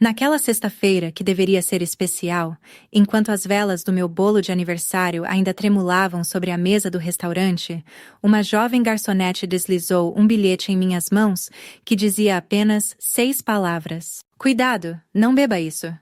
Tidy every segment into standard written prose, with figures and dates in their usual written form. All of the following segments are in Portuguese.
Naquela sexta-feira, que deveria ser especial, enquanto as velas do meu bolo de aniversário ainda tremulavam sobre a mesa do restaurante, uma jovem garçonete deslizou um bilhete em minhas mãos que dizia apenas 6 palavras. Cuidado, não beba isso.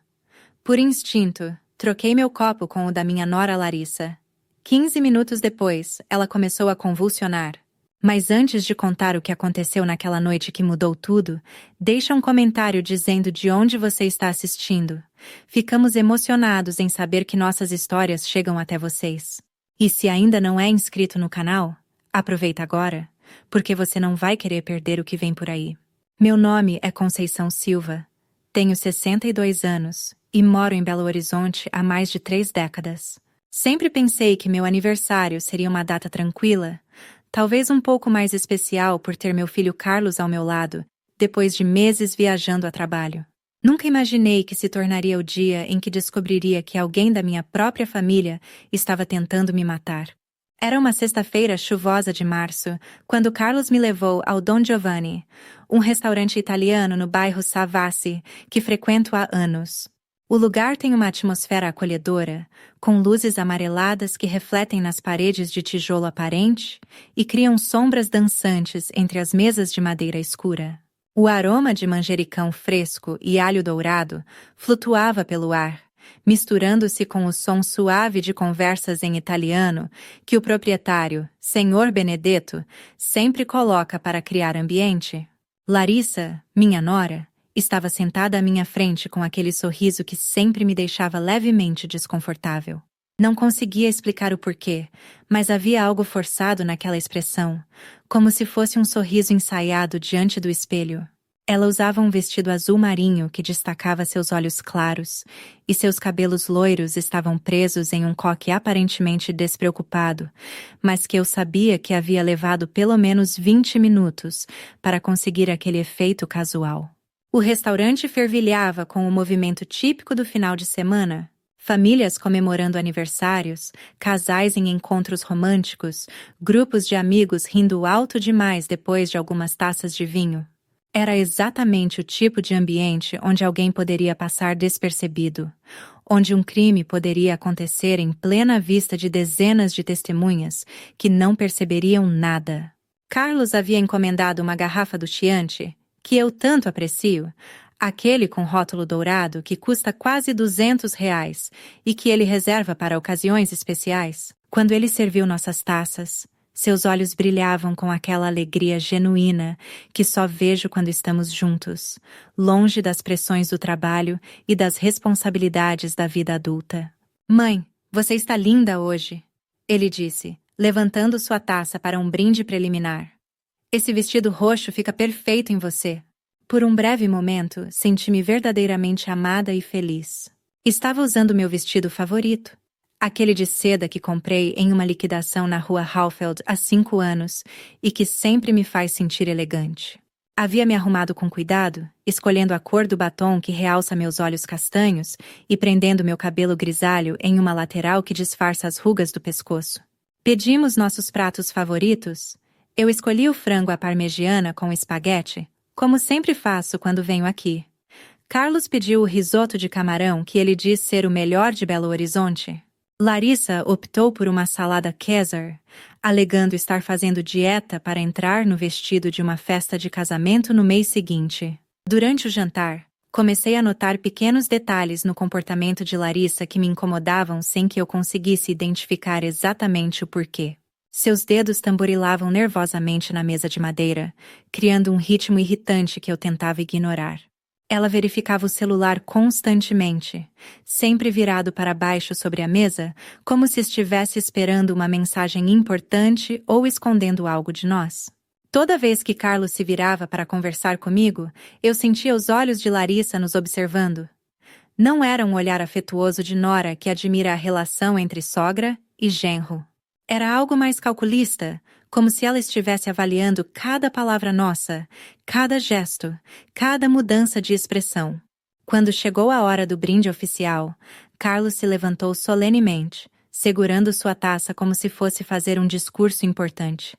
Por instinto, troquei meu copo com o da minha nora Larissa. 15 minutos depois, ela começou a convulsionar. Mas antes de contar o que aconteceu naquela noite que mudou tudo, deixa um comentário dizendo de onde você está assistindo. Ficamos emocionados em saber que nossas histórias chegam até vocês. E se ainda não é inscrito no canal, aproveita agora, porque você não vai querer perder o que vem por aí. Meu nome é Conceição Silva. Tenho 62 anos e moro em Belo Horizonte há mais de 3 décadas. Sempre pensei que meu aniversário seria uma data tranquila, talvez um pouco mais especial por ter meu filho Carlos ao meu lado, depois de meses viajando a trabalho. Nunca imaginei que se tornaria o dia em que descobriria que alguém da minha própria família estava tentando me matar. Era uma sexta-feira chuvosa de março, quando Carlos me levou ao Don Giovanni, um restaurante italiano no bairro Savassi, que frequento há anos. O lugar tem uma atmosfera acolhedora, com luzes amareladas que refletem nas paredes de tijolo aparente e criam sombras dançantes entre as mesas de madeira escura. O aroma de manjericão fresco e alho dourado flutuava pelo ar, misturando-se com o som suave de conversas em italiano que o proprietário, Senhor Benedetto, sempre coloca para criar ambiente. Larissa, minha nora, estava sentada à minha frente com aquele sorriso que sempre me deixava levemente desconfortável. Não conseguia explicar o porquê, mas havia algo forçado naquela expressão, como se fosse um sorriso ensaiado diante do espelho. Ela usava um vestido azul marinho que destacava seus olhos claros, e seus cabelos loiros estavam presos em um coque aparentemente despreocupado, mas que eu sabia que havia levado pelo menos 20 minutos para conseguir aquele efeito casual. O restaurante fervilhava com o movimento típico do final de semana. Famílias comemorando aniversários, casais em encontros românticos, grupos de amigos rindo alto demais depois de algumas taças de vinho. Era exatamente o tipo de ambiente onde alguém poderia passar despercebido, onde um crime poderia acontecer em plena vista de dezenas de testemunhas que não perceberiam nada. Carlos havia encomendado uma garrafa do Chianti, que eu tanto aprecio, aquele com rótulo dourado que custa quase R$ 200 e que ele reserva para ocasiões especiais. Quando ele serviu nossas taças, seus olhos brilhavam com aquela alegria genuína que só vejo quando estamos juntos, longe das pressões do trabalho e das responsabilidades da vida adulta. Mãe, você está linda hoje, ele disse, levantando sua taça para um brinde preliminar. Esse vestido roxo fica perfeito em você. Por um breve momento, senti-me verdadeiramente amada e feliz. Estava usando meu vestido favorito, aquele de seda que comprei em uma liquidação na rua Halfeld há 5 anos e que sempre me faz sentir elegante. Havia me arrumado com cuidado, escolhendo a cor do batom que realça meus olhos castanhos e prendendo meu cabelo grisalho em uma lateral que disfarça as rugas do pescoço. Pedimos nossos pratos favoritos. Eu escolhi o frango à parmegiana com espaguete, como sempre faço quando venho aqui. Carlos pediu o risoto de camarão que ele diz ser o melhor de Belo Horizonte. Larissa optou por uma salada Caesar, alegando estar fazendo dieta para entrar no vestido de uma festa de casamento no mês seguinte. Durante o jantar, comecei a notar pequenos detalhes no comportamento de Larissa que me incomodavam sem que eu conseguisse identificar exatamente o porquê. Seus dedos tamborilavam nervosamente na mesa de madeira, criando um ritmo irritante que eu tentava ignorar. Ela verificava o celular constantemente, sempre virado para baixo sobre a mesa, como se estivesse esperando uma mensagem importante ou escondendo algo de nós. Toda vez que Carlos se virava para conversar comigo, eu sentia os olhos de Larissa nos observando. Não era um olhar afetuoso de nora que admira a relação entre sogra e genro. Era algo mais calculista, como se ela estivesse avaliando cada palavra nossa, cada gesto, cada mudança de expressão. Quando chegou a hora do brinde oficial, Carlos se levantou solenemente, segurando sua taça como se fosse fazer um discurso importante.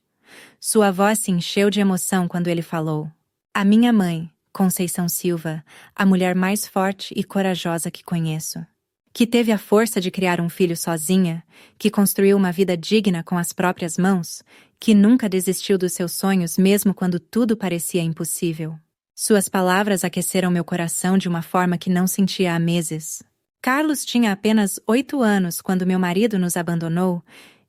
Sua voz se encheu de emoção quando ele falou: "A minha mãe, Conceição Silva, a mulher mais forte e corajosa que conheço. Que teve a força de criar um filho sozinha, que construiu uma vida digna com as próprias mãos, que nunca desistiu dos seus sonhos mesmo quando tudo parecia impossível. Suas palavras aqueceram meu coração de uma forma que não sentia há meses. Carlos tinha apenas 8 anos quando meu marido nos abandonou,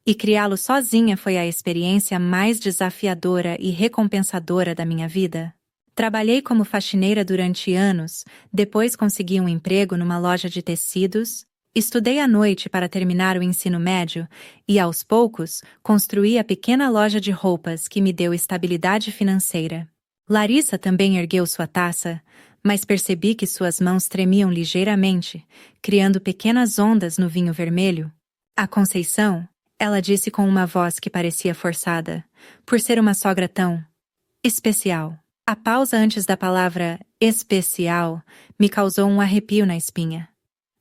e criá-lo sozinha foi a experiência mais desafiadora e recompensadora da minha vida. Trabalhei como faxineira durante anos, depois consegui um emprego numa loja de tecidos, estudei à noite para terminar o ensino médio e, aos poucos, construí a pequena loja de roupas que me deu estabilidade financeira. Larissa também ergueu sua taça, mas percebi que suas mãos tremiam ligeiramente, criando pequenas ondas no vinho vermelho. A Conceição, ela disse com uma voz que parecia forçada, por ser uma sogra tão especial. A pausa antes da palavra especial me causou um arrepio na espinha.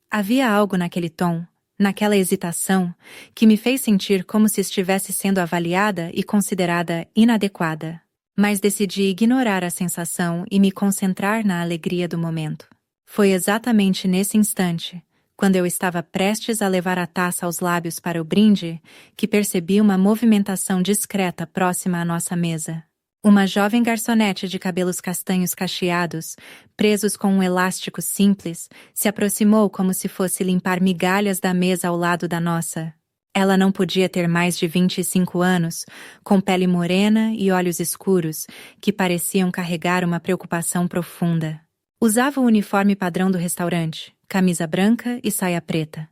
Havia algo naquele tom, naquela hesitação, que me fez sentir como se estivesse sendo avaliada e considerada inadequada. Mas decidi ignorar a sensação e me concentrar na alegria do momento. Foi exatamente nesse instante, quando eu estava prestes a levar a taça aos lábios para o brinde, que percebi uma movimentação discreta próxima à nossa mesa. Uma jovem garçonete de cabelos castanhos cacheados, presos com um elástico simples, se aproximou como se fosse limpar migalhas da mesa ao lado da nossa. Ela não podia ter mais de 25 anos, com pele morena e olhos escuros, que pareciam carregar uma preocupação profunda. Usava o uniforme padrão do restaurante, camisa branca e saia preta.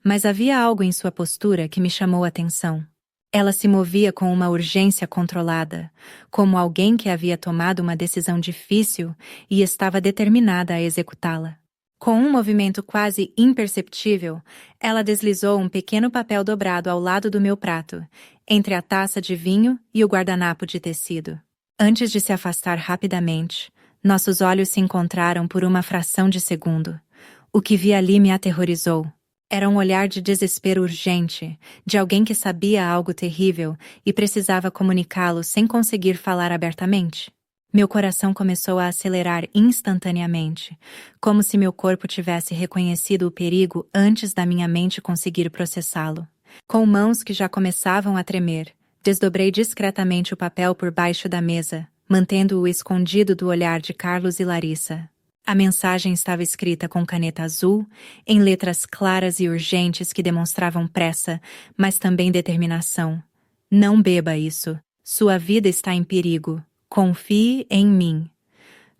Mas havia algo em sua postura que me chamou a atenção. Ela se movia com uma urgência controlada, como alguém que havia tomado uma decisão difícil e estava determinada a executá-la. Com um movimento quase imperceptível, ela deslizou um pequeno papel dobrado ao lado do meu prato, entre a taça de vinho e o guardanapo de tecido. Antes de se afastar rapidamente, nossos olhos se encontraram por uma fração de segundo. O que vi ali me aterrorizou. Era um olhar de desespero urgente, de alguém que sabia algo terrível e precisava comunicá-lo sem conseguir falar abertamente. Meu coração começou a acelerar instantaneamente, como se meu corpo tivesse reconhecido o perigo antes da minha mente conseguir processá-lo. Com mãos que já começavam a tremer, desdobrei discretamente o papel por baixo da mesa, mantendo-o escondido do olhar de Carlos e Larissa. A mensagem estava escrita com caneta azul, em letras claras e urgentes que demonstravam pressa, mas também determinação. Não beba isso. Sua vida está em perigo. Confie em mim.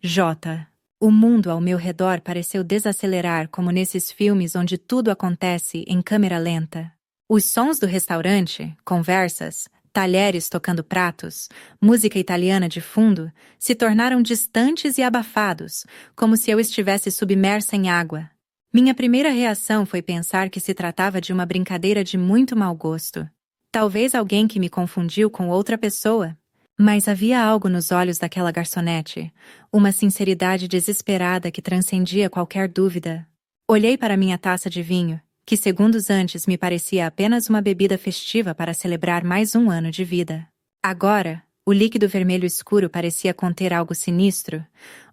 J. O mundo ao meu redor pareceu desacelerar como nesses filmes onde tudo acontece em câmera lenta. Os sons do restaurante, conversas, talheres tocando pratos, música italiana de fundo, se tornaram distantes e abafados, como se eu estivesse submersa em água. Minha primeira reação foi pensar que se tratava de uma brincadeira de muito mau gosto. Talvez alguém que me confundiu com outra pessoa. Mas havia algo nos olhos daquela garçonete, uma sinceridade desesperada que transcendia qualquer dúvida. Olhei para minha taça de vinho, que segundos antes me parecia apenas uma bebida festiva para celebrar mais um ano de vida. Agora, o líquido vermelho escuro parecia conter algo sinistro,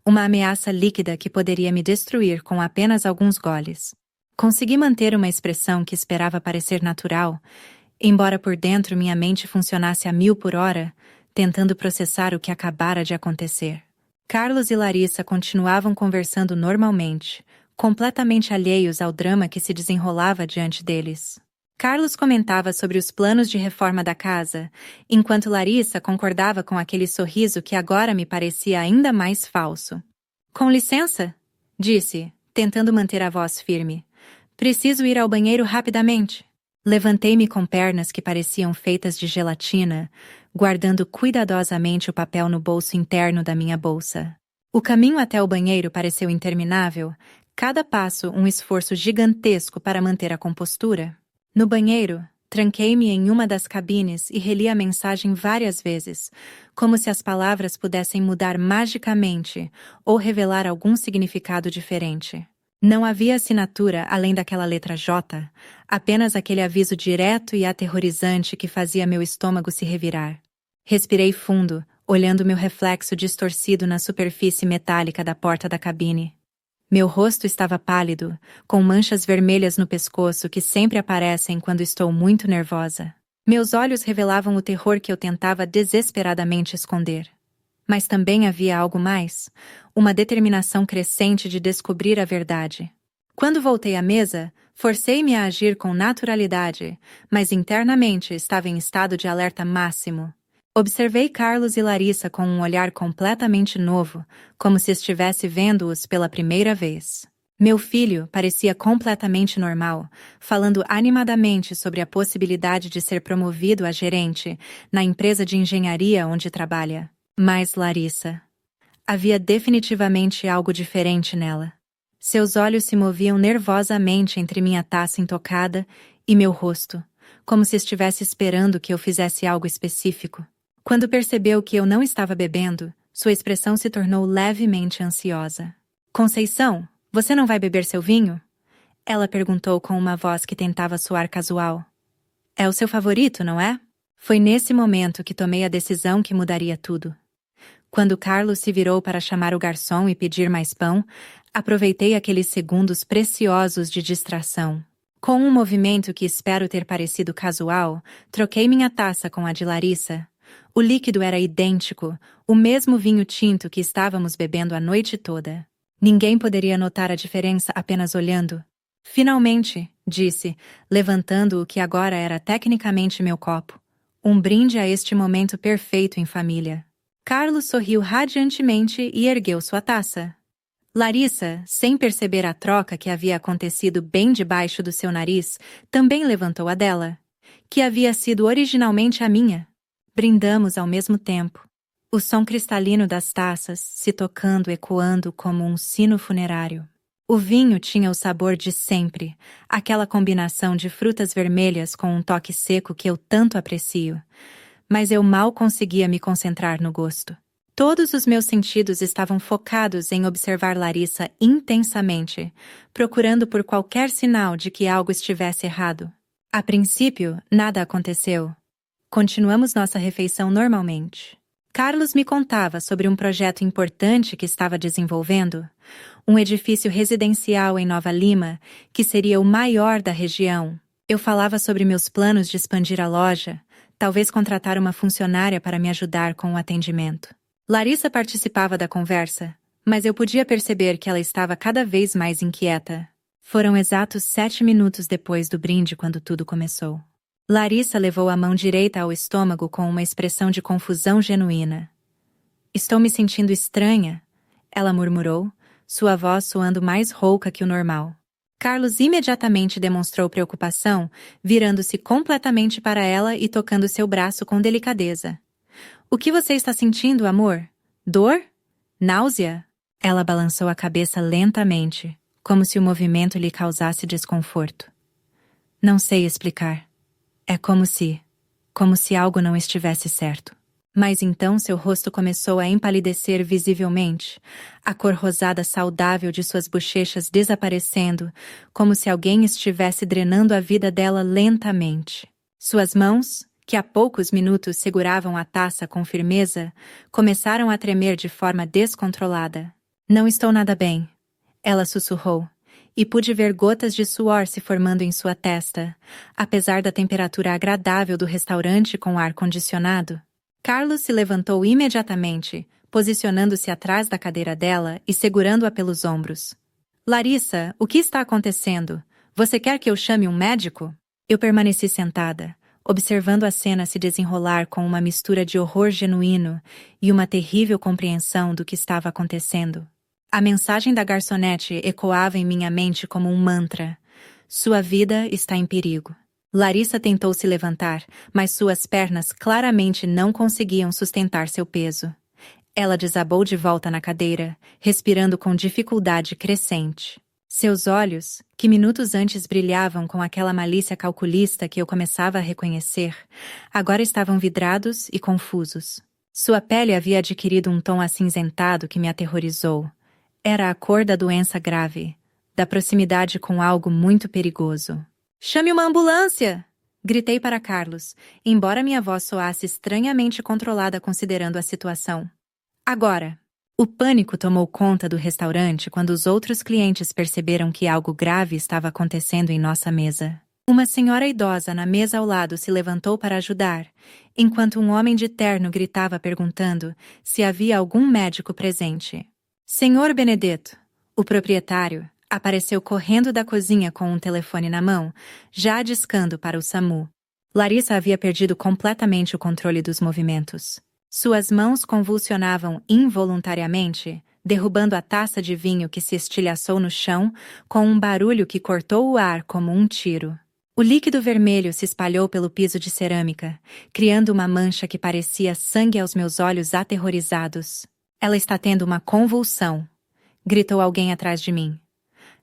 uma ameaça líquida que poderia me destruir com apenas alguns goles. Consegui manter uma expressão que esperava parecer natural, embora por dentro minha mente funcionasse a 1000 por hora, tentando processar o que acabara de acontecer. Carlos e Larissa continuavam conversando normalmente, completamente alheios ao drama que se desenrolava diante deles. Carlos comentava sobre os planos de reforma da casa, enquanto Larissa concordava com aquele sorriso que agora me parecia ainda mais falso. "Com licença", disse, tentando manter a voz firme. "Preciso ir ao banheiro rapidamente." Levantei-me com pernas que pareciam feitas de gelatina, guardando cuidadosamente o papel no bolso interno da minha bolsa. O caminho até o banheiro pareceu interminável, cada passo um esforço gigantesco para manter a compostura. No banheiro, tranquei-me em uma das cabines e reli a mensagem várias vezes, como se as palavras pudessem mudar magicamente ou revelar algum significado diferente. Não havia assinatura além daquela letra J, apenas aquele aviso direto e aterrorizante que fazia meu estômago se revirar. Respirei fundo, olhando meu reflexo distorcido na superfície metálica da porta da cabine. Meu rosto estava pálido, com manchas vermelhas no pescoço que sempre aparecem quando estou muito nervosa. Meus olhos revelavam o terror que eu tentava desesperadamente esconder. Mas também havia algo mais, uma determinação crescente de descobrir a verdade. Quando voltei à mesa, forcei-me a agir com naturalidade, mas internamente estava em estado de alerta máximo. Observei Carlos e Larissa com um olhar completamente novo, como se estivesse vendo-os pela primeira vez. Meu filho parecia completamente normal, falando animadamente sobre a possibilidade de ser promovido a gerente na empresa de engenharia onde trabalha. Mas Larissa... havia definitivamente algo diferente nela. Seus olhos se moviam nervosamente entre minha taça intocada e meu rosto, como se estivesse esperando que eu fizesse algo específico. Quando percebeu que eu não estava bebendo, sua expressão se tornou levemente ansiosa. Conceição, você não vai beber seu vinho? Ela perguntou com uma voz que tentava soar casual. É o seu favorito, não é? Foi nesse momento que tomei a decisão que mudaria tudo. Quando Carlos se virou para chamar o garçom e pedir mais pão, aproveitei aqueles segundos preciosos de distração. Com um movimento que espero ter parecido casual, troquei minha taça com a de Larissa. O líquido era idêntico, o mesmo vinho tinto que estávamos bebendo a noite toda. Ninguém poderia notar a diferença apenas olhando. Finalmente, disse, levantando o que agora era tecnicamente meu copo. Um brinde a este momento perfeito em família. Carlos sorriu radiantemente e ergueu sua taça. Larissa, sem perceber a troca que havia acontecido bem debaixo do seu nariz, também levantou a dela, que havia sido originalmente a minha. Brindamos ao mesmo tempo. O som cristalino das taças se tocando ecoando como um sino funerário. O vinho tinha o sabor de sempre, aquela combinação de frutas vermelhas com um toque seco que eu tanto aprecio. Mas eu mal conseguia me concentrar no gosto. Todos os meus sentidos estavam focados em observar Larissa intensamente, procurando por qualquer sinal de que algo estivesse errado. A princípio, nada aconteceu. Continuamos nossa refeição normalmente. Carlos me contava sobre um projeto importante que estava desenvolvendo, um edifício residencial em Nova Lima, que seria o maior da região. Eu falava sobre meus planos de expandir a loja, talvez contratar uma funcionária para me ajudar com o atendimento. Larissa participava da conversa, mas eu podia perceber que ela estava cada vez mais inquieta. Foram exatos 7 minutos depois do brinde quando tudo começou. Larissa levou a mão direita ao estômago com uma expressão de confusão genuína. Estou me sentindo estranha, ela murmurou, sua voz soando mais rouca que o normal. Carlos imediatamente demonstrou preocupação, virando-se completamente para ela e tocando seu braço com delicadeza. O que você está sentindo, amor? Dor? Náusea? Ela balançou a cabeça lentamente, como se o movimento lhe causasse desconforto. Não sei explicar. É como se algo não estivesse certo. Mas então seu rosto começou a empalidecer visivelmente, a cor rosada saudável de suas bochechas desaparecendo, como se alguém estivesse drenando a vida dela lentamente. Suas mãos, que há poucos minutos seguravam a taça com firmeza, começaram a tremer de forma descontrolada. Não estou nada bem, ela sussurrou, e pude ver gotas de suor se formando em sua testa, apesar da temperatura agradável do restaurante com ar-condicionado. Carlos se levantou imediatamente, posicionando-se atrás da cadeira dela e segurando-a pelos ombros. Larissa, o que está acontecendo? Você quer que eu chame um médico? Eu permaneci sentada, observando a cena se desenrolar com uma mistura de horror genuíno e uma terrível compreensão do que estava acontecendo. A mensagem da garçonete ecoava em minha mente como um mantra. Sua vida está em perigo. Larissa tentou se levantar, mas suas pernas claramente não conseguiam sustentar seu peso. Ela desabou de volta na cadeira, respirando com dificuldade crescente. Seus olhos, que minutos antes brilhavam com aquela malícia calculista que eu começava a reconhecer, agora estavam vidrados e confusos. Sua pele havia adquirido um tom acinzentado que me aterrorizou. Era a cor da doença grave, da proximidade com algo muito perigoso. Chame uma ambulância! Gritei para Carlos, embora minha voz soasse estranhamente controlada considerando a situação. Agora! O pânico tomou conta do restaurante quando os outros clientes perceberam que algo grave estava acontecendo em nossa mesa. Uma senhora idosa na mesa ao lado se levantou para ajudar, enquanto um homem de terno gritava perguntando se havia algum médico presente. Senhor Benedetto, o proprietário, apareceu correndo da cozinha com um telefone na mão, já discando para o SAMU. Larissa havia perdido completamente o controle dos movimentos. Suas mãos convulsionavam involuntariamente, derrubando a taça de vinho que se estilhaçou no chão com um barulho que cortou o ar como um tiro. O líquido vermelho se espalhou pelo piso de cerâmica, criando uma mancha que parecia sangue aos meus olhos aterrorizados. Ela está tendo uma convulsão, gritou alguém atrás de mim.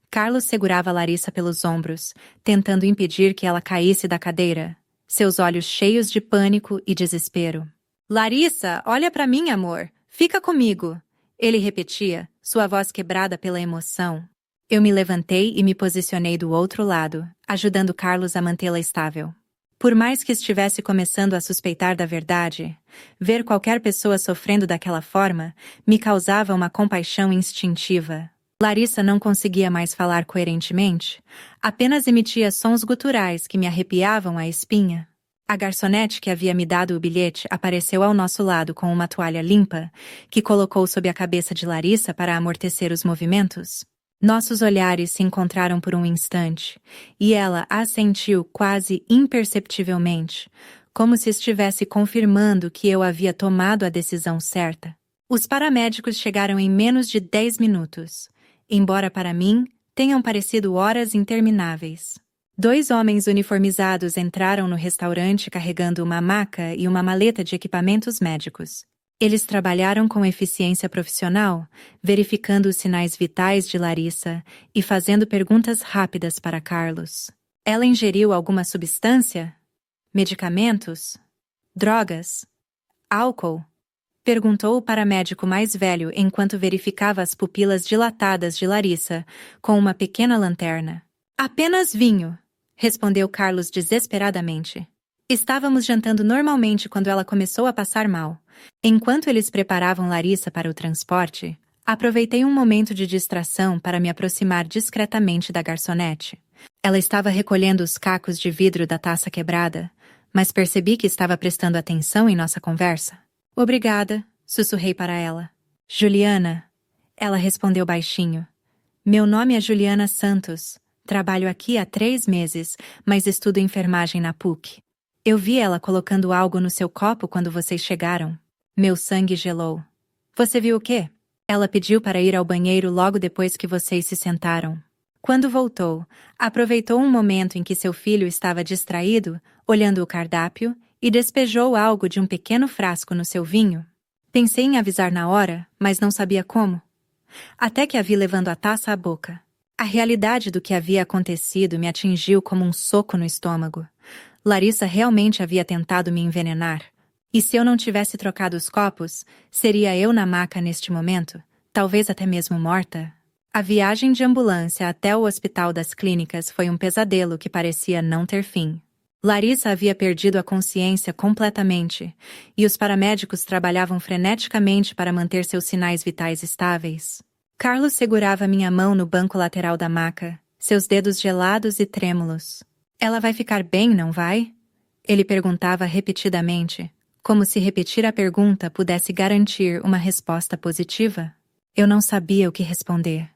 Carlos segurava Larissa pelos ombros, tentando impedir que ela caísse da cadeira, seus olhos cheios de pânico e desespero. Larissa, olha para mim, amor. Fica comigo. Ele repetia, sua voz quebrada pela emoção. Eu me levantei e me posicionei do outro lado, ajudando Carlos a mantê-la estável. Por mais que estivesse começando a suspeitar da verdade, ver qualquer pessoa sofrendo daquela forma me causava uma compaixão instintiva. Larissa não conseguia mais falar coerentemente, apenas emitia sons guturais que me arrepiavam a espinha. A garçonete que havia me dado o bilhete apareceu ao nosso lado com uma toalha limpa, que colocou sob a cabeça de Larissa para amortecer os movimentos. Nossos olhares se encontraram por um instante, e ela assentiu quase imperceptivelmente, como se estivesse confirmando que eu havia tomado a decisão certa. Os paramédicos chegaram em menos de 10 minutos, embora para mim tenham parecido horas intermináveis. 2 homens uniformizados entraram no restaurante carregando uma maca e uma maleta de equipamentos médicos. Eles trabalharam com eficiência profissional, verificando os sinais vitais de Larissa e fazendo perguntas rápidas para Carlos. Ela ingeriu alguma substância? Medicamentos? Drogas? Álcool? Perguntou o paramédico mais velho enquanto verificava as pupilas dilatadas de Larissa com uma pequena lanterna. Apenas vinho, respondeu Carlos desesperadamente. Estávamos jantando normalmente quando ela começou a passar mal. Enquanto eles preparavam Larissa para o transporte, aproveitei um momento de distração para me aproximar discretamente da garçonete. Ela estava recolhendo os cacos de vidro da taça quebrada, mas percebi que estava prestando atenção em nossa conversa. Obrigada, sussurrei para ela. Juliana, ela respondeu baixinho. Meu nome é Juliana Santos. Trabalho aqui há 3 meses, mas estudo enfermagem na PUC. Eu vi ela colocando algo no seu copo quando vocês chegaram. Meu sangue gelou. Você viu o quê? Ela pediu para ir ao banheiro logo depois que vocês se sentaram. Quando voltou, aproveitou um momento em que seu filho estava distraído, olhando o cardápio, e despejou algo de um pequeno frasco no seu vinho. Pensei em avisar na hora, mas não sabia como. Até que a vi levando a taça à boca. A realidade do que havia acontecido me atingiu como um soco no estômago. Larissa realmente havia tentado me envenenar. E se eu não tivesse trocado os copos, seria eu na maca neste momento, talvez até mesmo morta. A viagem de ambulância até o Hospital das Clínicas foi um pesadelo que parecia não ter fim. Larissa havia perdido a consciência completamente, e os paramédicos trabalhavam freneticamente para manter seus sinais vitais estáveis. Carlos segurava minha mão no banco lateral da maca, seus dedos gelados e trêmulos. Ela vai ficar bem, não vai? Ele perguntava repetidamente, como se repetir a pergunta pudesse garantir uma resposta positiva. Eu não sabia o que responder.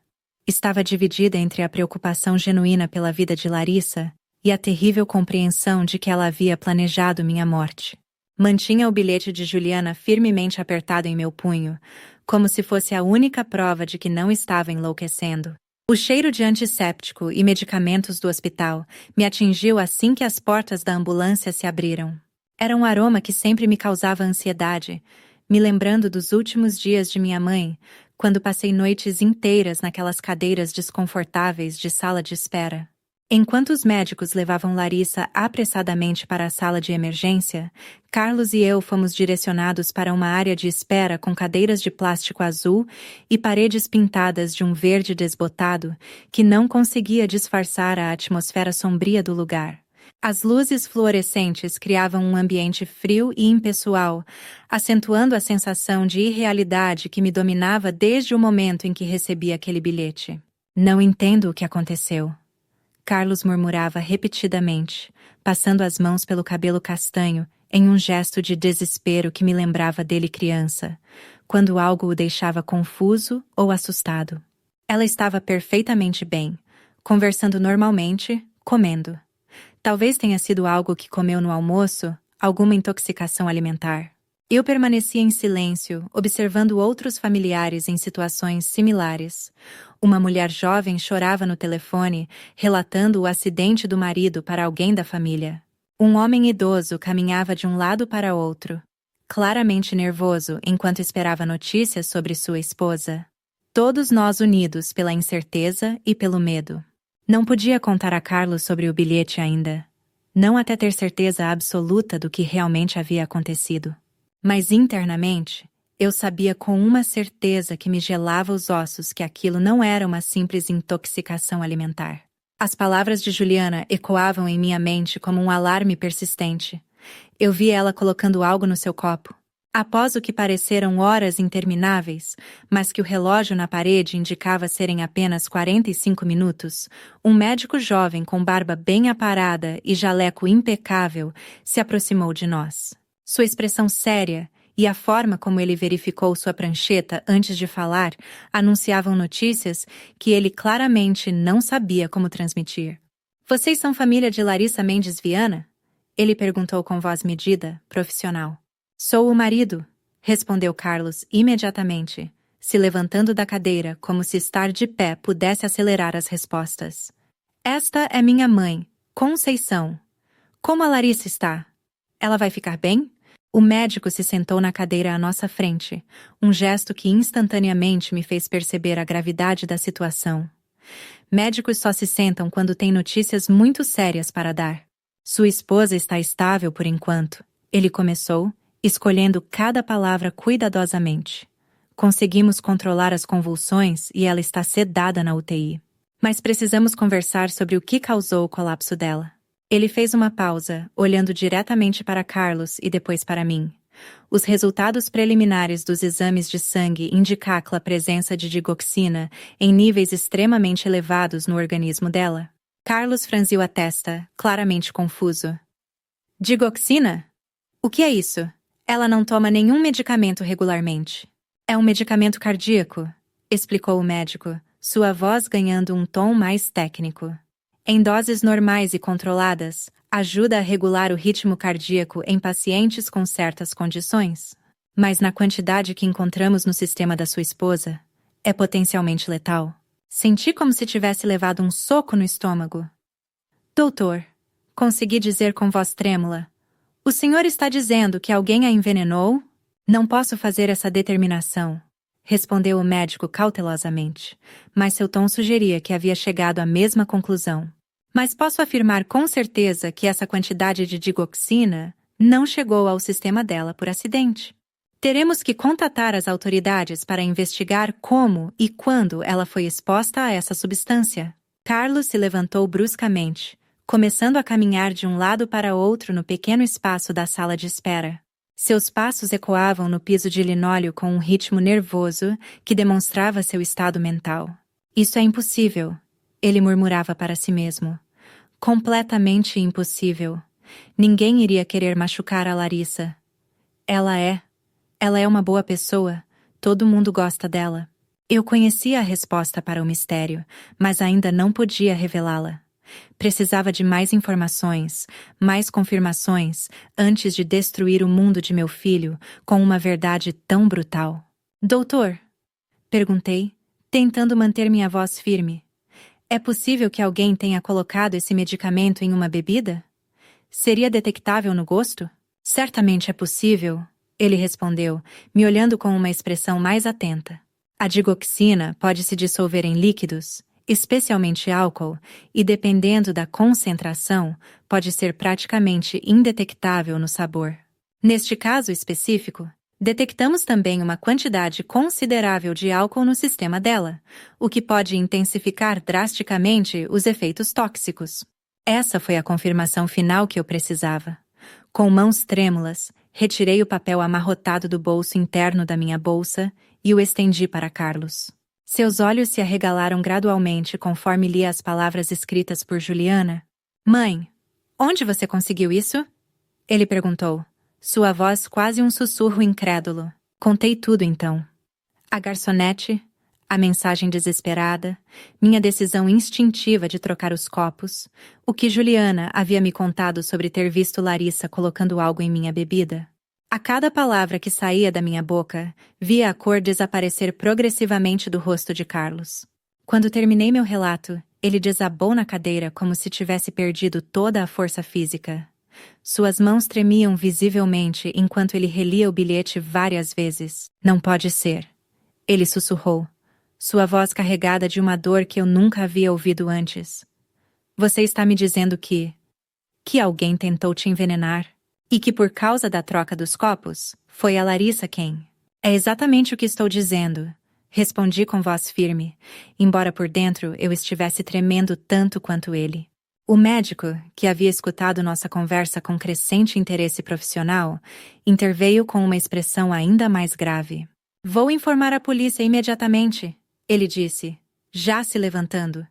Estava dividida entre a preocupação genuína pela vida de Larissa e a terrível compreensão de que ela havia planejado minha morte. Mantinha o bilhete de Juliana firmemente apertado em meu punho, como se fosse a única prova de que não estava enlouquecendo. O cheiro de antisséptico e medicamentos do hospital me atingiu assim que as portas da ambulância se abriram. Era um aroma que sempre me causava ansiedade, me lembrando dos últimos dias de minha mãe, quando passei noites inteiras naquelas cadeiras desconfortáveis de sala de espera. Enquanto os médicos levavam Larissa apressadamente para a sala de emergência, Carlos e eu fomos direcionados para uma área de espera com cadeiras de plástico azul e paredes pintadas de um verde desbotado que não conseguia disfarçar a atmosfera sombria do lugar. As luzes fluorescentes criavam um ambiente frio e impessoal, acentuando a sensação de irrealidade que me dominava desde o momento em que recebi aquele bilhete. Não entendo o que aconteceu. Carlos murmurava repetidamente, passando as mãos pelo cabelo castanho, em um gesto de desespero que me lembrava dele criança, quando algo o deixava confuso ou assustado. Ela estava perfeitamente bem, conversando normalmente, comendo. Talvez tenha sido algo que comeu no almoço, alguma intoxicação alimentar. Eu permanecia em silêncio, observando outros familiares em situações similares. Uma mulher jovem chorava no telefone, relatando o acidente do marido para alguém da família. Um homem idoso caminhava de um lado para outro, claramente nervoso enquanto esperava notícias sobre sua esposa. Todos nós unidos pela incerteza e pelo medo. Não podia contar a Carlos sobre o bilhete ainda. Não até ter certeza absoluta do que realmente havia acontecido. Mas internamente, eu sabia com uma certeza que me gelava os ossos que aquilo não era uma simples intoxicação alimentar. As palavras de Juliana ecoavam em minha mente como um alarme persistente. Eu vi ela colocando algo no seu copo. Após o que pareceram horas intermináveis, mas que o relógio na parede indicava serem apenas 45 minutos, um médico jovem com barba bem aparada e jaleco impecável se aproximou de nós. Sua expressão séria e a forma como ele verificou sua prancheta antes de falar anunciavam notícias que ele claramente não sabia como transmitir. "Vocês são família de Larissa Mendes Viana?" Ele perguntou com voz medida, profissional. "Sou o marido", respondeu Carlos imediatamente, se levantando da cadeira como se estar de pé pudesse acelerar as respostas. "Esta é minha mãe, Conceição. Como a Larissa está? Ela vai ficar bem?" O médico se sentou na cadeira à nossa frente, um gesto que instantaneamente me fez perceber a gravidade da situação. Médicos só se sentam quando têm notícias muito sérias para dar. "Sua esposa está estável por enquanto", ele começou, escolhendo cada palavra cuidadosamente. "Conseguimos controlar as convulsões e ela está sedada na UTI. Mas precisamos conversar sobre o que causou o colapso dela." Ele fez uma pausa, olhando diretamente para Carlos e depois para mim. Os resultados preliminares dos exames de sangue indicavam a presença de digoxina em níveis extremamente elevados no organismo dela. Carlos franziu a testa, claramente confuso. "Digoxina? O que é isso?" "Ela não toma nenhum medicamento regularmente. É um medicamento cardíaco", explicou o médico, sua voz ganhando um tom mais técnico. "Em doses normais e controladas, ajuda a regular o ritmo cardíaco em pacientes com certas condições. Mas na quantidade que encontramos no sistema da sua esposa, é potencialmente letal." Senti como se tivesse levado um soco no estômago. "Doutor", consegui dizer com voz trêmula, "o senhor está dizendo que alguém a envenenou?" "Não posso fazer essa determinação", respondeu o médico cautelosamente, mas seu tom sugeria que havia chegado à mesma conclusão. "Mas posso afirmar com certeza que essa quantidade de digoxina não chegou ao sistema dela por acidente. Teremos que contatar as autoridades para investigar como e quando ela foi exposta a essa substância." Carlos se levantou bruscamente, começando a caminhar de um lado para outro no pequeno espaço da sala de espera. Seus passos ecoavam no piso de linóleo com um ritmo nervoso que demonstrava seu estado mental. "Isso é impossível", ele murmurava para si mesmo. "Completamente impossível. Ninguém iria querer machucar a Larissa. Ela é uma boa pessoa, todo mundo gosta dela." Eu conhecia a resposta para o mistério, mas ainda não podia revelá-la. Precisava de mais informações, mais confirmações, antes de destruir o mundo de meu filho com uma verdade tão brutal. "Doutor?" perguntei, tentando manter minha voz firme. "É possível que alguém tenha colocado esse medicamento em uma bebida? Seria detectável no gosto?" "Certamente é possível", ele respondeu, me olhando com uma expressão mais atenta. "A digoxina pode se dissolver em líquidos, especialmente álcool, e dependendo da concentração, pode ser praticamente indetectável no sabor. Neste caso específico, detectamos também uma quantidade considerável de álcool no sistema dela, o que pode intensificar drasticamente os efeitos tóxicos." Essa foi a confirmação final que eu precisava. Com mãos trêmulas, retirei o papel amarrotado do bolso interno da minha bolsa e o estendi para Carlos. Seus olhos se arregalaram gradualmente conforme lia as palavras escritas por Juliana. Mãe, onde você conseguiu isso? Ele perguntou, sua voz quase um sussurro incrédulo. Contei tudo então. A garçonete, a mensagem desesperada, minha decisão instintiva de trocar os copos, o que Juliana havia me contado sobre ter visto Larissa colocando algo em minha bebida. A cada palavra que saía da minha boca, via a cor desaparecer progressivamente do rosto de Carlos. Quando terminei meu relato, ele desabou na cadeira como se tivesse perdido toda a força física. Suas mãos tremiam visivelmente enquanto ele relia o bilhete várias vezes. Não pode ser. Ele sussurrou, sua voz carregada de uma dor que eu nunca havia ouvido antes. Você está me dizendo que alguém tentou te envenenar? E que por causa da troca dos copos, foi a Larissa quem? É exatamente o que estou dizendo, respondi com voz firme, embora por dentro eu estivesse tremendo tanto quanto ele. O médico, que havia escutado nossa conversa com crescente interesse profissional, interveio com uma expressão ainda mais grave. Vou informar a polícia imediatamente, ele disse, já se levantando.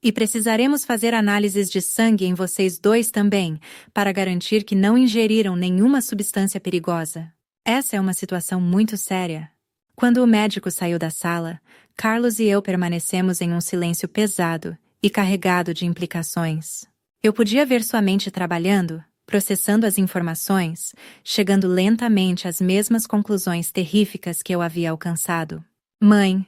E precisaremos fazer análises de sangue em vocês dois também, para garantir que não ingeriram nenhuma substância perigosa. Essa é uma situação muito séria. Quando o médico saiu da sala, Carlos e eu permanecemos em um silêncio pesado e carregado de implicações. Eu podia ver sua mente trabalhando, processando as informações, chegando lentamente às mesmas conclusões terríficas que eu havia alcançado. Mãe,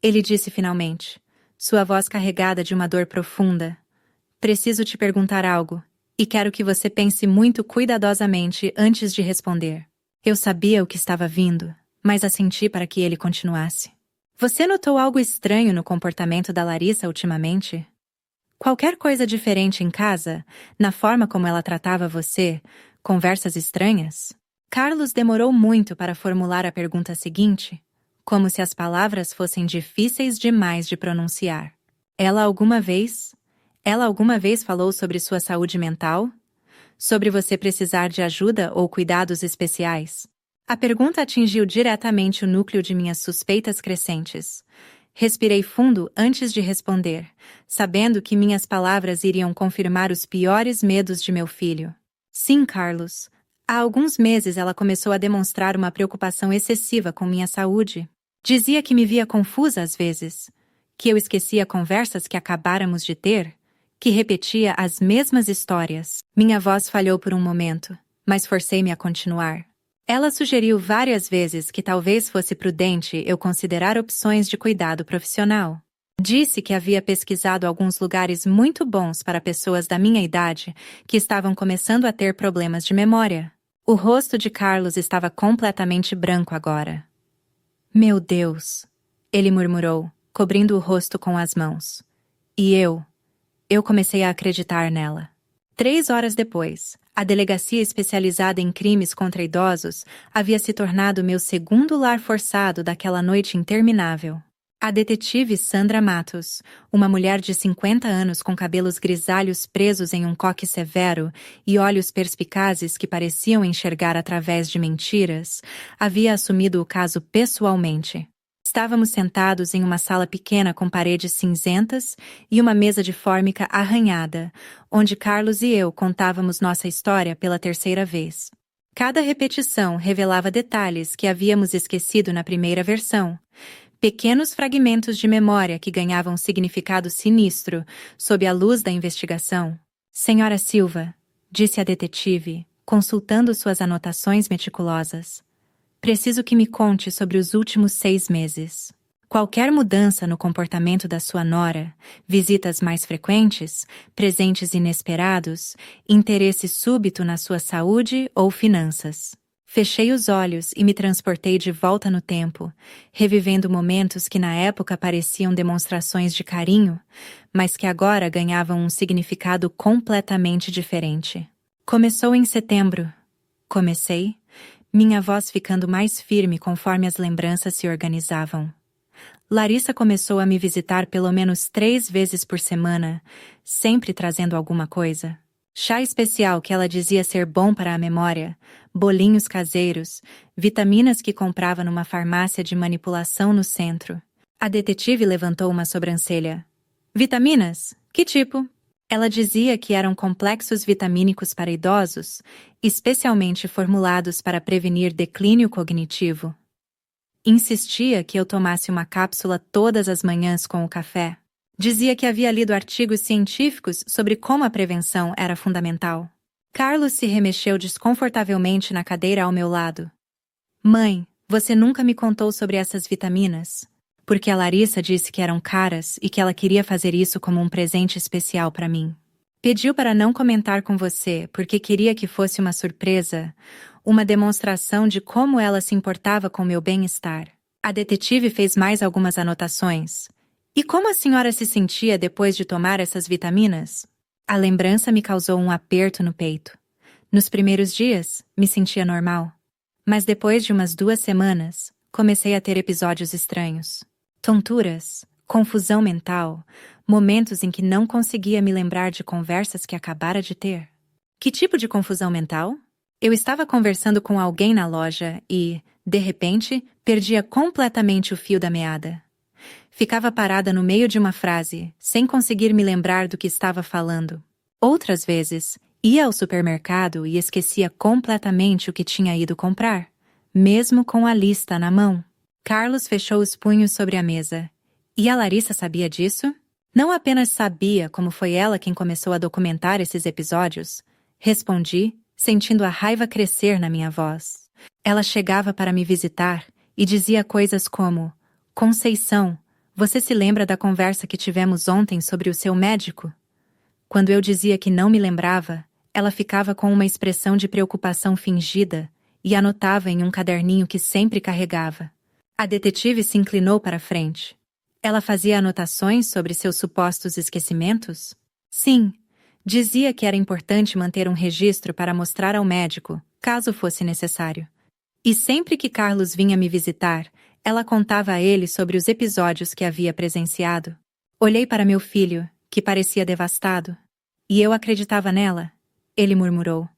ele disse finalmente, sua voz carregada de uma dor profunda. Preciso te perguntar algo, e quero que você pense muito cuidadosamente antes de responder. Eu sabia o que estava vindo, mas assenti para que ele continuasse. Você notou algo estranho no comportamento da Larissa ultimamente? Qualquer coisa diferente em casa, na forma como ela tratava você, conversas estranhas? Carlos demorou muito para formular a pergunta seguinte, como se as palavras fossem difíceis demais de pronunciar. Ela alguma vez falou sobre sua saúde mental? Sobre você precisar de ajuda ou cuidados especiais? A pergunta atingiu diretamente o núcleo de minhas suspeitas crescentes. Respirei fundo antes de responder, sabendo que minhas palavras iriam confirmar os piores medos de meu filho. Sim, Carlos. Há alguns meses ela começou a demonstrar uma preocupação excessiva com minha saúde. Dizia que me via confusa às vezes, que eu esquecia conversas que acabáramos de ter, que repetia as mesmas histórias. Minha voz falhou por um momento, mas forcei-me a continuar. Ela sugeriu várias vezes que talvez fosse prudente eu considerar opções de cuidado profissional. Disse que havia pesquisado alguns lugares muito bons para pessoas da minha idade que estavam começando a ter problemas de memória. O rosto de Carlos estava completamente branco agora. Meu Deus! Ele murmurou, cobrindo o rosto com as mãos. E eu comecei a acreditar nela. 3 horas depois, a delegacia especializada em crimes contra idosos havia se tornado meu segundo lar forçado daquela noite interminável. A detetive Sandra Matos, uma mulher de 50 anos com cabelos grisalhos presos em um coque severo e olhos perspicazes que pareciam enxergar através de mentiras, havia assumido o caso pessoalmente. Estávamos sentados em uma sala pequena com paredes cinzentas e uma mesa de fórmica arranhada, onde Carlos e eu contávamos nossa história pela 3ª vez. Cada repetição revelava detalhes que havíamos esquecido na primeira versão, pequenos fragmentos de memória que ganhavam significado sinistro sob a luz da investigação. Senhora Silva, disse a detetive, consultando suas anotações meticulosas. Preciso que me conte sobre os últimos 6 meses. Qualquer mudança no comportamento da sua nora, visitas mais frequentes, presentes inesperados, interesse súbito na sua saúde ou finanças. Fechei os olhos e me transportei de volta no tempo, revivendo momentos que na época pareciam demonstrações de carinho, mas que agora ganhavam um significado completamente diferente. Começou em setembro. Comecei, minha voz ficando mais firme conforme as lembranças se organizavam. Larissa começou a me visitar pelo menos 3 vezes por semana, sempre trazendo alguma coisa. Chá especial que ela dizia ser bom para a memória, bolinhos caseiros, vitaminas que comprava numa farmácia de manipulação no centro. A detetive levantou uma sobrancelha. Vitaminas? Que tipo? Ela dizia que eram complexos vitamínicos para idosos, especialmente formulados para prevenir declínio cognitivo. Insistia que eu tomasse uma cápsula todas as manhãs com o café. Dizia que havia lido artigos científicos sobre como a prevenção era fundamental. Carlos se remexeu desconfortavelmente na cadeira ao meu lado. Mãe, você nunca me contou sobre essas vitaminas? Porque a Larissa disse que eram caras e que ela queria fazer isso como um presente especial para mim. Pediu para não comentar com você porque queria que fosse uma surpresa, uma demonstração de como ela se importava com meu bem-estar. A detetive fez mais algumas anotações. E como a senhora se sentia depois de tomar essas vitaminas? A lembrança me causou um aperto no peito. Nos primeiros dias, me sentia normal. Mas depois de umas 2 semanas, comecei a ter episódios estranhos. Tonturas, confusão mental, momentos em que não conseguia me lembrar de conversas que acabara de ter. Que tipo de confusão mental? Eu estava conversando com alguém na loja e, de repente, perdia completamente o fio da meada. Ficava parada no meio de uma frase, sem conseguir me lembrar do que estava falando. Outras vezes, ia ao supermercado e esquecia completamente o que tinha ido comprar, mesmo com a lista na mão. Carlos fechou os punhos sobre a mesa. E a Larissa sabia disso? Não apenas sabia como foi ela quem começou a documentar esses episódios. Respondi, sentindo a raiva crescer na minha voz. Ela chegava para me visitar e dizia coisas como: Conceição, você se lembra da conversa que tivemos ontem sobre o seu médico? Quando eu dizia que não me lembrava, ela ficava com uma expressão de preocupação fingida e anotava em um caderninho que sempre carregava. A detetive se inclinou para a frente. Ela fazia anotações sobre seus supostos esquecimentos? Sim. Dizia que era importante manter um registro para mostrar ao médico, caso fosse necessário. E sempre que Carlos vinha me visitar, ela contava a ele sobre os episódios que havia presenciado. Olhei para meu filho, que parecia devastado. E eu acreditava nela, ele murmurou.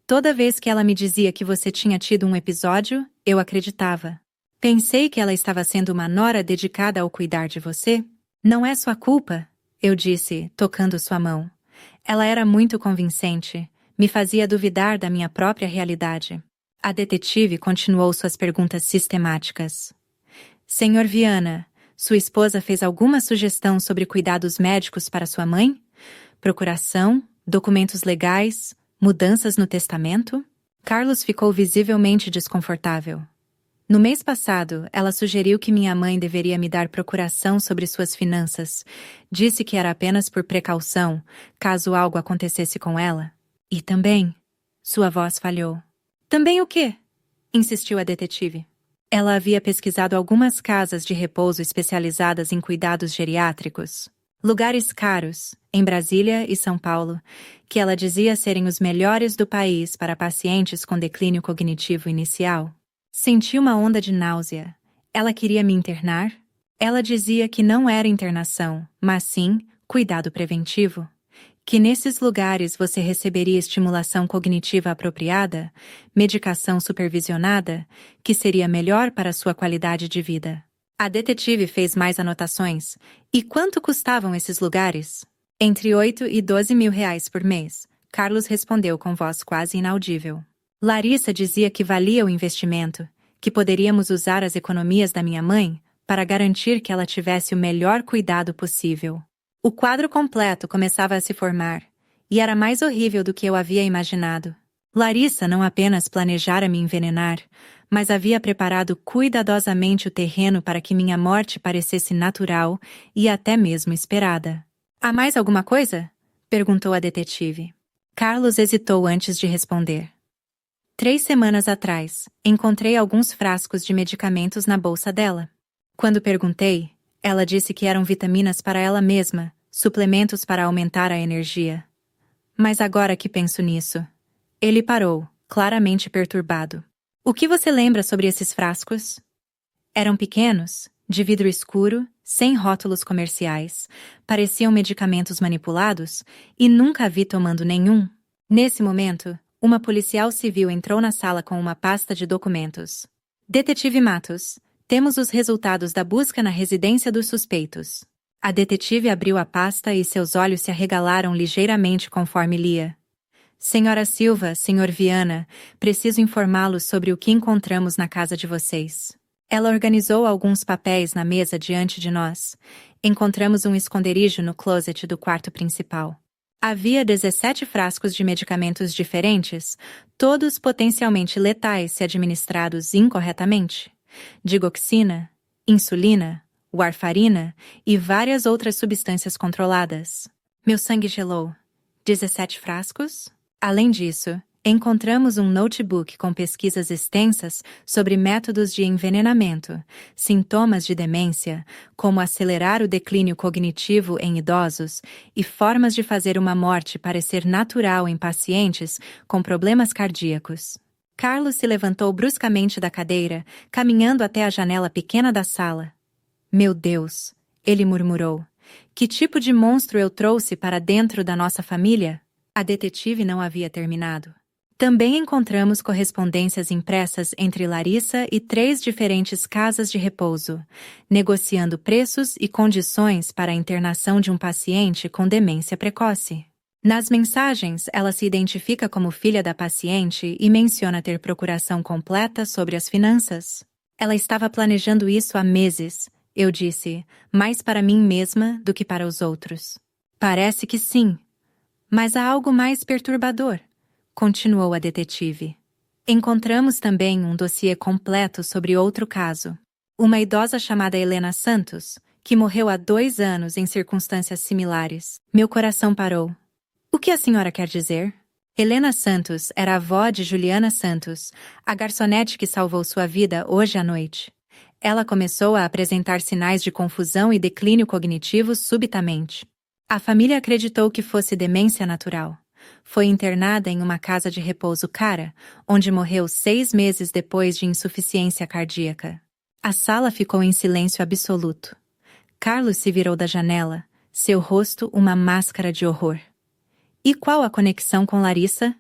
Toda vez que ela me dizia que você tinha tido um episódio, eu acreditava. Pensei que ela estava sendo uma nora dedicada ao cuidar de você. Não é sua culpa, eu disse, tocando sua mão. Ela era muito convincente, me fazia duvidar da minha própria realidade. A detetive continuou suas perguntas sistemáticas. Senhor Viana, sua esposa fez alguma sugestão sobre cuidados médicos para sua mãe? Procuração, documentos legais, mudanças no testamento? Carlos ficou visivelmente desconfortável. No mês passado, ela sugeriu que minha mãe deveria me dar procuração sobre suas finanças. Disse que era apenas por precaução, caso algo acontecesse com ela. E também, sua voz falhou. Também o quê? Insistiu a detetive. Ela havia pesquisado algumas casas de repouso especializadas em cuidados geriátricos. Lugares caros, em Brasília e São Paulo, que ela dizia serem os melhores do país para pacientes com declínio cognitivo inicial. Senti uma onda de náusea. Ela queria me internar? Ela dizia que não era internação, mas sim cuidado preventivo. Que nesses lugares você receberia estimulação cognitiva apropriada, medicação supervisionada, que seria melhor para a sua qualidade de vida. A detetive fez mais anotações. E quanto custavam esses lugares? Entre 8 e 12 mil reais por mês, Carlos respondeu com voz quase inaudível. Larissa dizia que valia o investimento, que poderíamos usar as economias da minha mãe para garantir que ela tivesse o melhor cuidado possível. O quadro completo começava a se formar, e era mais horrível do que eu havia imaginado. Larissa não apenas planejara me envenenar, mas havia preparado cuidadosamente o terreno para que minha morte parecesse natural e até mesmo esperada. Há mais alguma coisa? Perguntou a detetive. Carlos hesitou antes de responder. 3 semanas atrás, encontrei alguns frascos de medicamentos na bolsa dela. Quando perguntei, ela disse que eram vitaminas para ela mesma, suplementos para aumentar a energia. Mas agora que penso nisso... Ele parou, claramente perturbado. O que você lembra sobre esses frascos? Eram pequenos, De vidro escuro, sem rótulos comerciais, pareciam medicamentos manipulados, e nunca a vi tomando nenhum. Nesse momento, uma policial civil entrou na sala com uma pasta de documentos. Detetive Matos, temos os resultados da busca na residência dos suspeitos. A detetive abriu a pasta e seus olhos se arregalaram ligeiramente conforme lia. Senhora Silva, Senhor Viana, preciso informá-los sobre o que encontramos na casa de vocês. Ela organizou alguns papéis na mesa diante de nós. Encontramos um esconderijo no closet do quarto principal. Havia 17 frascos de medicamentos diferentes, todos potencialmente letais se administrados incorretamente. Digoxina, insulina, warfarina e várias outras substâncias controladas. Meu sangue gelou. 17 frascos? Além disso, encontramos um notebook com pesquisas extensas sobre métodos de envenenamento, sintomas de demência, como acelerar o declínio cognitivo em idosos e formas de fazer uma morte parecer natural em pacientes com problemas cardíacos. Carlos se levantou bruscamente da cadeira, caminhando até a janela pequena da sala. Meu Deus, ele murmurou. Que tipo de monstro eu trouxe para dentro da nossa família? A detetive não havia terminado. Também encontramos correspondências impressas entre Larissa e 3 diferentes casas de repouso, negociando preços e condições para a internação de um paciente com demência precoce. Nas mensagens, ela se identifica como filha da paciente e menciona ter procuração completa sobre as finanças. Ela estava planejando isso há meses, eu disse, mais para mim mesma do que para os outros. Parece que sim. Mas há algo mais perturbador, continuou a detetive. Encontramos também um dossiê completo sobre outro caso. Uma idosa chamada Helena Santos, que morreu há 2 anos em circunstâncias similares. Meu coração parou. O que a senhora quer dizer? Helena Santos era a avó de Juliana Santos, a garçonete que salvou sua vida hoje à noite. Ela começou a apresentar sinais de confusão e declínio cognitivo subitamente. A família acreditou que fosse demência natural. Foi internada em uma casa de repouso cara, onde morreu 6 meses depois de insuficiência cardíaca. A sala ficou em silêncio absoluto. Carlos se virou da janela, seu rosto uma máscara de horror. E qual a conexão com Larissa?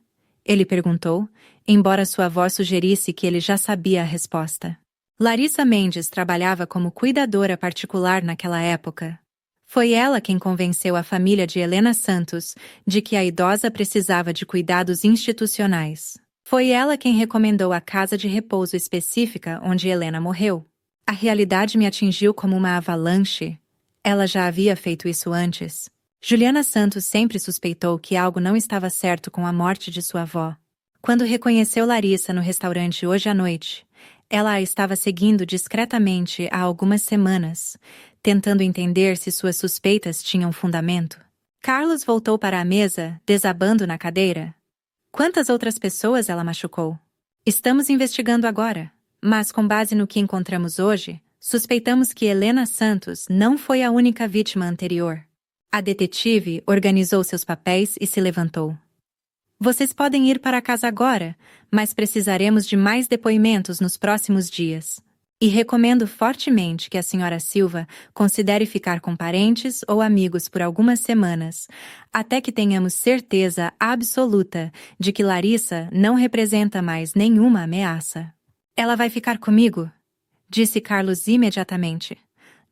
Ele perguntou, embora sua voz sugerisse que ele já sabia a resposta. Larissa Mendes trabalhava como cuidadora particular naquela época. Foi ela quem convenceu a família de Helena Santos de que a idosa precisava de cuidados institucionais. Foi ela quem recomendou a casa de repouso específica onde Helena morreu. A realidade me atingiu como uma avalanche. Ela já havia feito isso antes. Juliana Santos sempre suspeitou que algo não estava certo com a morte de sua avó. Quando reconheceu Larissa no restaurante hoje à noite, ela a estava seguindo discretamente há algumas semanas, tentando entender se suas suspeitas tinham fundamento. Carlos voltou para a mesa, desabando na cadeira. Quantas outras pessoas ela machucou? Estamos investigando agora, mas com base no que encontramos hoje, suspeitamos que Helena Santos não foi a única vítima anterior. A detetive organizou seus papéis e se levantou. Vocês podem ir para casa agora, mas precisaremos de mais depoimentos nos próximos dias. E recomendo fortemente que a senhora Silva considere ficar com parentes ou amigos por algumas semanas, até que tenhamos certeza absoluta de que Larissa não representa mais nenhuma ameaça. Ela vai ficar comigo? Disse Carlos imediatamente.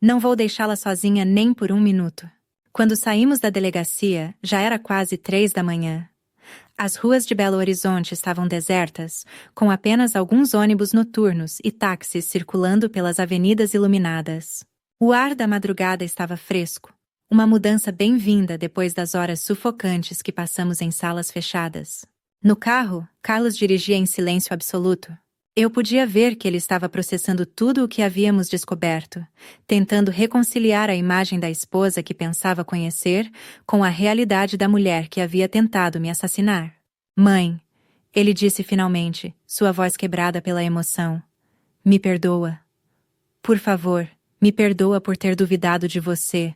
Não vou deixá-la sozinha nem por 1 minuto. Quando saímos da delegacia, já era quase 3 da manhã. As ruas de Belo Horizonte estavam desertas, com apenas alguns ônibus noturnos e táxis circulando pelas avenidas iluminadas. O ar da madrugada estava fresco, uma mudança bem-vinda depois das horas sufocantes que passamos em salas fechadas. No carro, Carlos dirigia em silêncio absoluto. Eu podia ver que ele estava processando tudo o que havíamos descoberto, tentando reconciliar a imagem da esposa que pensava conhecer com a realidade da mulher que havia tentado me assassinar. Mãe, ele disse finalmente, sua voz quebrada pela emoção. Me perdoa. Por favor, me perdoa por ter duvidado de você,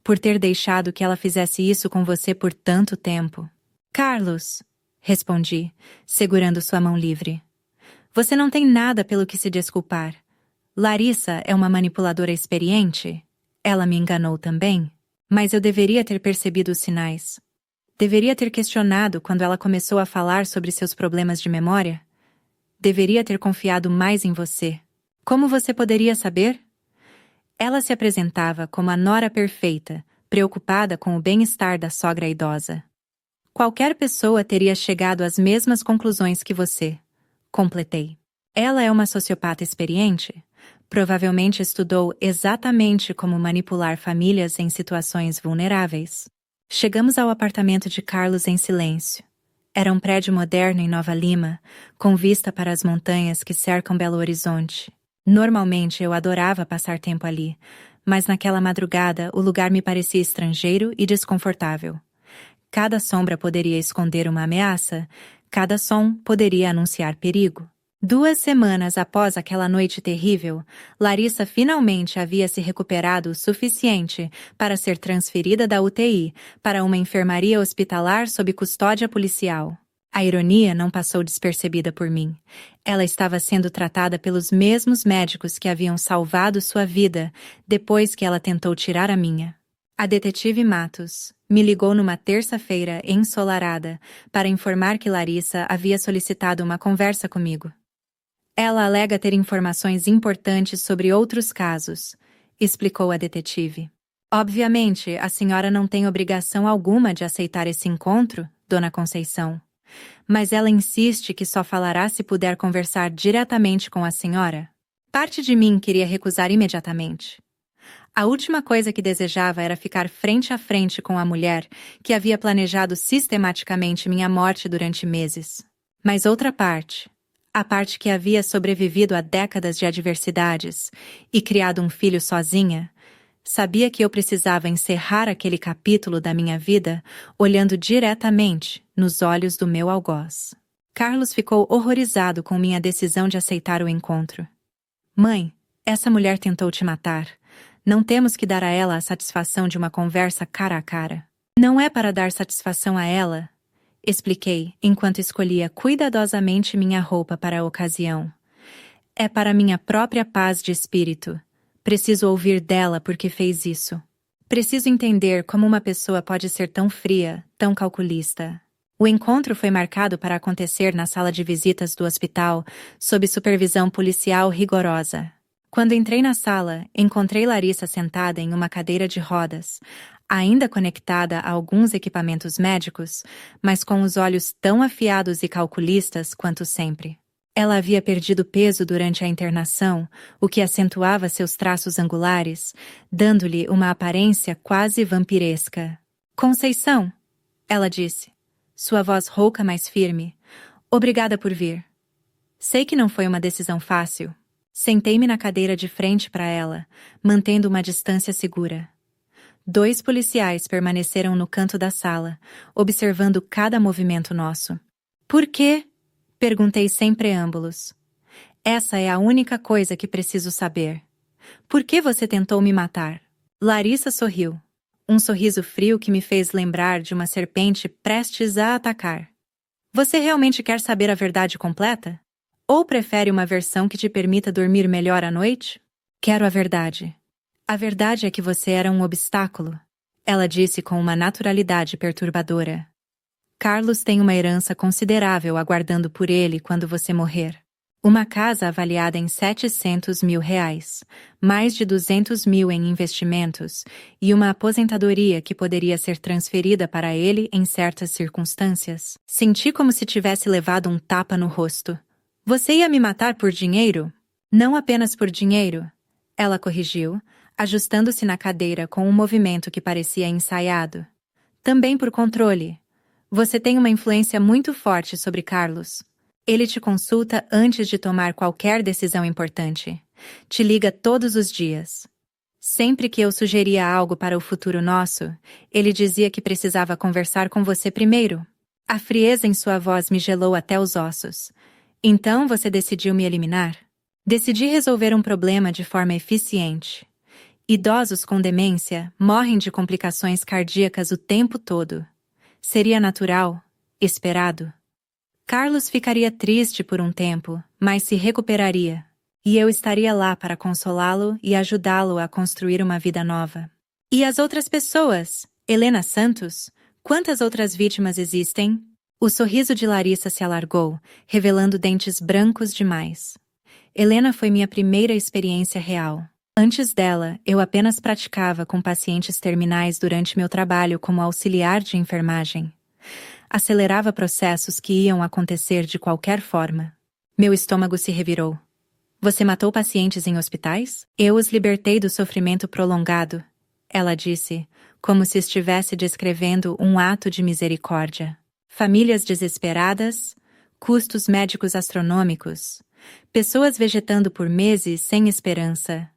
por ter deixado que ela fizesse isso com você por tanto tempo. Carlos, respondi, segurando sua mão livre. Você não tem nada pelo que se desculpar. Larissa é uma manipuladora experiente? Ela me enganou também? Mas eu deveria ter percebido os sinais. Deveria ter questionado quando ela começou a falar sobre seus problemas de memória? Deveria ter confiado mais em você. Como você poderia saber? Ela se apresentava como a nora perfeita, preocupada com o bem-estar da sogra idosa. Qualquer pessoa teria chegado às mesmas conclusões que você. Completei. Ela é uma sociopata experiente? Provavelmente estudou exatamente como manipular famílias em situações vulneráveis. Chegamos ao apartamento de Carlos em silêncio. Era um prédio moderno em Nova Lima, com vista para as montanhas que cercam Belo Horizonte. Normalmente eu adorava passar tempo ali, mas naquela madrugada o lugar me parecia estrangeiro e desconfortável. Cada sombra poderia esconder uma ameaça, cada som poderia anunciar perigo. 2 semanas após aquela noite terrível, Larissa finalmente havia se recuperado o suficiente para ser transferida da UTI para uma enfermaria hospitalar sob custódia policial. A ironia não passou despercebida por mim. Ela estava sendo tratada pelos mesmos médicos que haviam salvado sua vida depois que ela tentou tirar a minha. A detetive Matos me ligou numa terça-feira ensolarada para informar que Larissa havia solicitado uma conversa comigo. Ela alega ter informações importantes sobre outros casos, explicou a detetive. Obviamente, a senhora não tem obrigação alguma de aceitar esse encontro, Dona Conceição. Mas ela insiste que só falará se puder conversar diretamente com a senhora. Parte de mim queria recusar imediatamente. A última coisa que desejava era ficar frente a frente com a mulher que havia planejado sistematicamente minha morte durante meses. Mas outra parte, a parte que havia sobrevivido a décadas de adversidades e criado um filho sozinha, sabia que eu precisava encerrar aquele capítulo da minha vida olhando diretamente nos olhos do meu algoz. Carlos ficou horrorizado com minha decisão de aceitar o encontro. Mãe, essa mulher tentou te matar. Não temos que dar a ela a satisfação de uma conversa cara a cara. Não é para dar satisfação a ela, expliquei, enquanto escolhia cuidadosamente minha roupa para a ocasião. É para minha própria paz de espírito. Preciso ouvir dela porque fez isso. Preciso entender como uma pessoa pode ser tão fria, tão calculista. O encontro foi marcado para acontecer na sala de visitas do hospital, sob supervisão policial rigorosa. Quando entrei na sala, encontrei Larissa sentada em uma cadeira de rodas, ainda conectada a alguns equipamentos médicos, mas com os olhos tão afiados e calculistas quanto sempre. Ela havia perdido peso durante a internação, o que acentuava seus traços angulares, dando-lhe uma aparência quase vampiresca. Conceição, ela disse, sua voz rouca mais firme. Obrigada por vir. Sei que não foi uma decisão fácil. Sentei-me na cadeira de frente para ela, mantendo uma distância segura. 2 policiais permaneceram no canto da sala, observando cada movimento nosso. Por quê? Perguntei sem preâmbulos. Essa é a única coisa que preciso saber. Por que você tentou me matar? Larissa sorriu. Um sorriso frio que me fez lembrar de uma serpente prestes a atacar. Você realmente quer saber a verdade completa? Ou prefere uma versão que te permita dormir melhor à noite? Quero a verdade. A verdade é que você era um obstáculo, ela disse com uma naturalidade perturbadora. Carlos tem uma herança considerável aguardando por ele quando você morrer. Uma casa avaliada em R$700 mil, mais de 200 mil em investimentos e uma aposentadoria que poderia ser transferida para ele em certas circunstâncias. Senti como se tivesse levado um tapa no rosto. Você ia me matar por dinheiro? Não apenas por dinheiro, ela corrigiu, ajustando-se na cadeira com um movimento que parecia ensaiado. Também por controle. Você tem uma influência muito forte sobre Carlos. Ele te consulta antes de tomar qualquer decisão importante. Te liga todos os dias. Sempre que eu sugeria algo para o futuro nosso, ele dizia que precisava conversar com você primeiro. A frieza em sua voz me gelou até os ossos. Então você decidiu me eliminar? Decidi resolver um problema de forma eficiente. Idosos com demência morrem de complicações cardíacas o tempo todo. Seria natural, esperado. Carlos ficaria triste por um tempo, mas se recuperaria. E eu estaria lá para consolá-lo e ajudá-lo a construir uma vida nova. E as outras pessoas? Helena Santos? Quantas outras vítimas existem? O sorriso de Larissa se alargou, revelando dentes brancos demais. Helena foi minha primeira experiência real. Antes dela, eu apenas praticava com pacientes terminais durante meu trabalho como auxiliar de enfermagem. Acelerava processos que iam acontecer de qualquer forma. Meu estômago se revirou. Você matou pacientes em hospitais? Eu os libertei do sofrimento prolongado, ela disse, como se estivesse descrevendo um ato de misericórdia. Famílias desesperadas, custos médicos astronômicos, pessoas vegetando por meses sem esperança.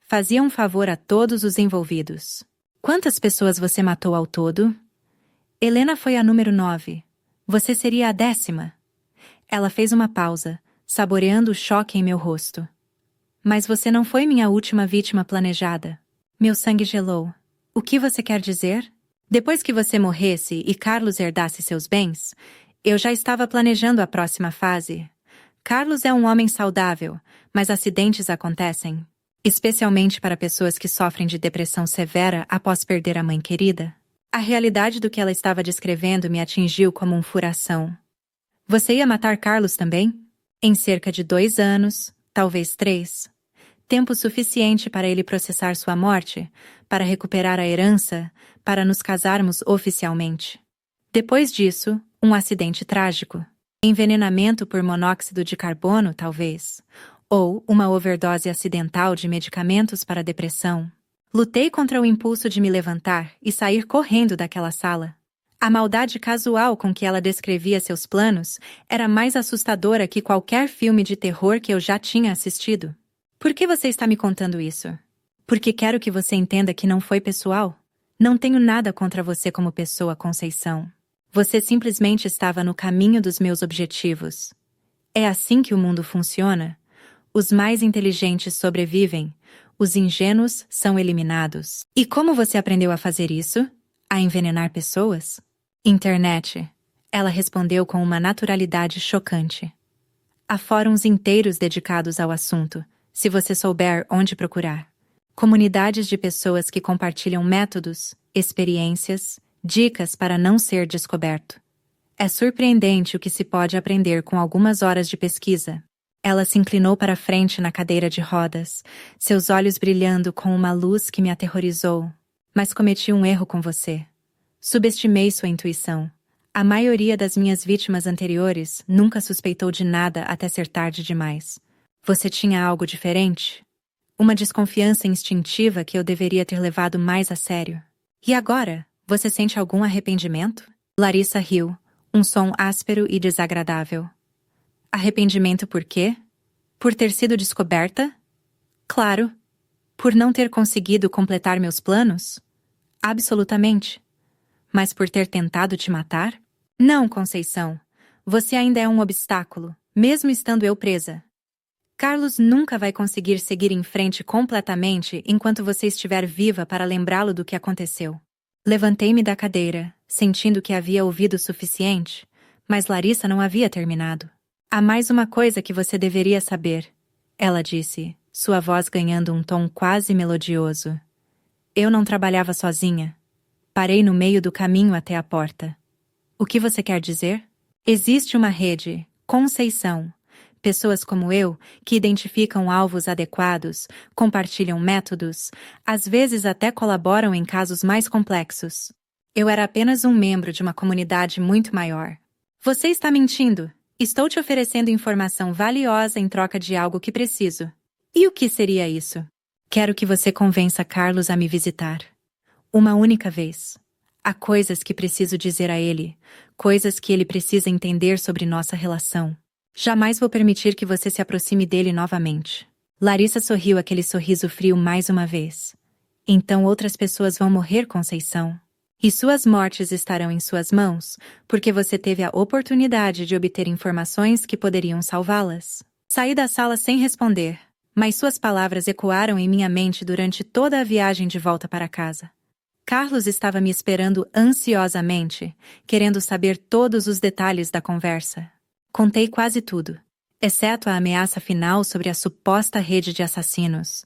Fazia um favor a todos os envolvidos. Quantas pessoas você matou ao todo? Helena foi a número 9. Você seria a 10ª. Ela fez uma pausa, saboreando o choque em meu rosto. Mas você não foi minha última vítima planejada. Meu sangue gelou. O que você quer dizer? Depois que você morresse e Carlos herdasse seus bens, eu já estava planejando a próxima fase. Carlos é um homem saudável, mas acidentes acontecem. Especialmente para pessoas que sofrem de depressão severa após perder a mãe querida. A realidade do que ela estava descrevendo me atingiu como um furação. Você ia matar Carlos também? Em cerca de 2 anos, talvez 3. Tempo suficiente para ele processar sua morte, para recuperar a herança, para nos casarmos oficialmente. Depois disso, um acidente trágico. Envenenamento por monóxido de carbono, talvez. Ou uma overdose acidental de medicamentos para depressão. Lutei contra o impulso de me levantar e sair correndo daquela sala. A maldade casual com que ela descrevia seus planos era mais assustadora que qualquer filme de terror que eu já tinha assistido. Por que você está me contando isso? Porque quero que você entenda que não foi pessoal. Não tenho nada contra você como pessoa, Conceição. Você simplesmente estava no caminho dos meus objetivos. É assim que o mundo funciona. Os mais inteligentes sobrevivem, os ingênuos são eliminados. E como você aprendeu a fazer isso? A envenenar pessoas? Internet. Ela respondeu com uma naturalidade chocante. Há fóruns inteiros dedicados ao assunto, se você souber onde procurar. Comunidades de pessoas que compartilham métodos, experiências, dicas para não ser descoberto. É surpreendente o que se pode aprender com algumas horas de pesquisa. Ela se inclinou para frente na cadeira de rodas, seus olhos brilhando com uma luz que me aterrorizou. Mas cometi um erro com você. Subestimei sua intuição. A maioria das minhas vítimas anteriores nunca suspeitou de nada até ser tarde demais. Você tinha algo diferente? Uma desconfiança instintiva que eu deveria ter levado mais a sério. E agora, você sente algum arrependimento? Larissa riu, um som áspero e desagradável. Arrependimento por quê? Por ter sido descoberta? Claro. Por não ter conseguido completar meus planos? Absolutamente. Mas por ter tentado te matar? Não, Conceição. Você ainda é um obstáculo, mesmo estando eu presa. Carlos nunca vai conseguir seguir em frente completamente enquanto você estiver viva para lembrá-lo do que aconteceu. Levantei-me da cadeira, sentindo que havia ouvido o suficiente, mas Larissa não havia terminado. Há mais uma coisa que você deveria saber, ela disse, sua voz ganhando um tom quase melodioso. Eu não trabalhava sozinha. Parei no meio do caminho até a porta. O que você quer dizer? Existe uma rede, Conceição. Pessoas como eu, que identificam alvos adequados, compartilham métodos, às vezes até colaboram em casos mais complexos. Eu era apenas um membro de uma comunidade muito maior. Você está mentindo. Estou te oferecendo informação valiosa em troca de algo que preciso. E o que seria isso? Quero que você convença Carlos a me visitar. Uma única vez. Há coisas que preciso dizer a ele, coisas que ele precisa entender sobre nossa relação. Jamais vou permitir que você se aproxime dele novamente. Larissa sorriu aquele sorriso frio mais uma vez. Então outras pessoas vão morrer, Conceição. E suas mortes estarão em suas mãos, porque você teve a oportunidade de obter informações que poderiam salvá-las. Saí da sala sem responder, mas suas palavras ecoaram em minha mente durante toda a viagem de volta para casa. Carlos estava me esperando ansiosamente, querendo saber todos os detalhes da conversa. Contei quase tudo. exceto a ameaça final sobre a suposta rede de assassinos.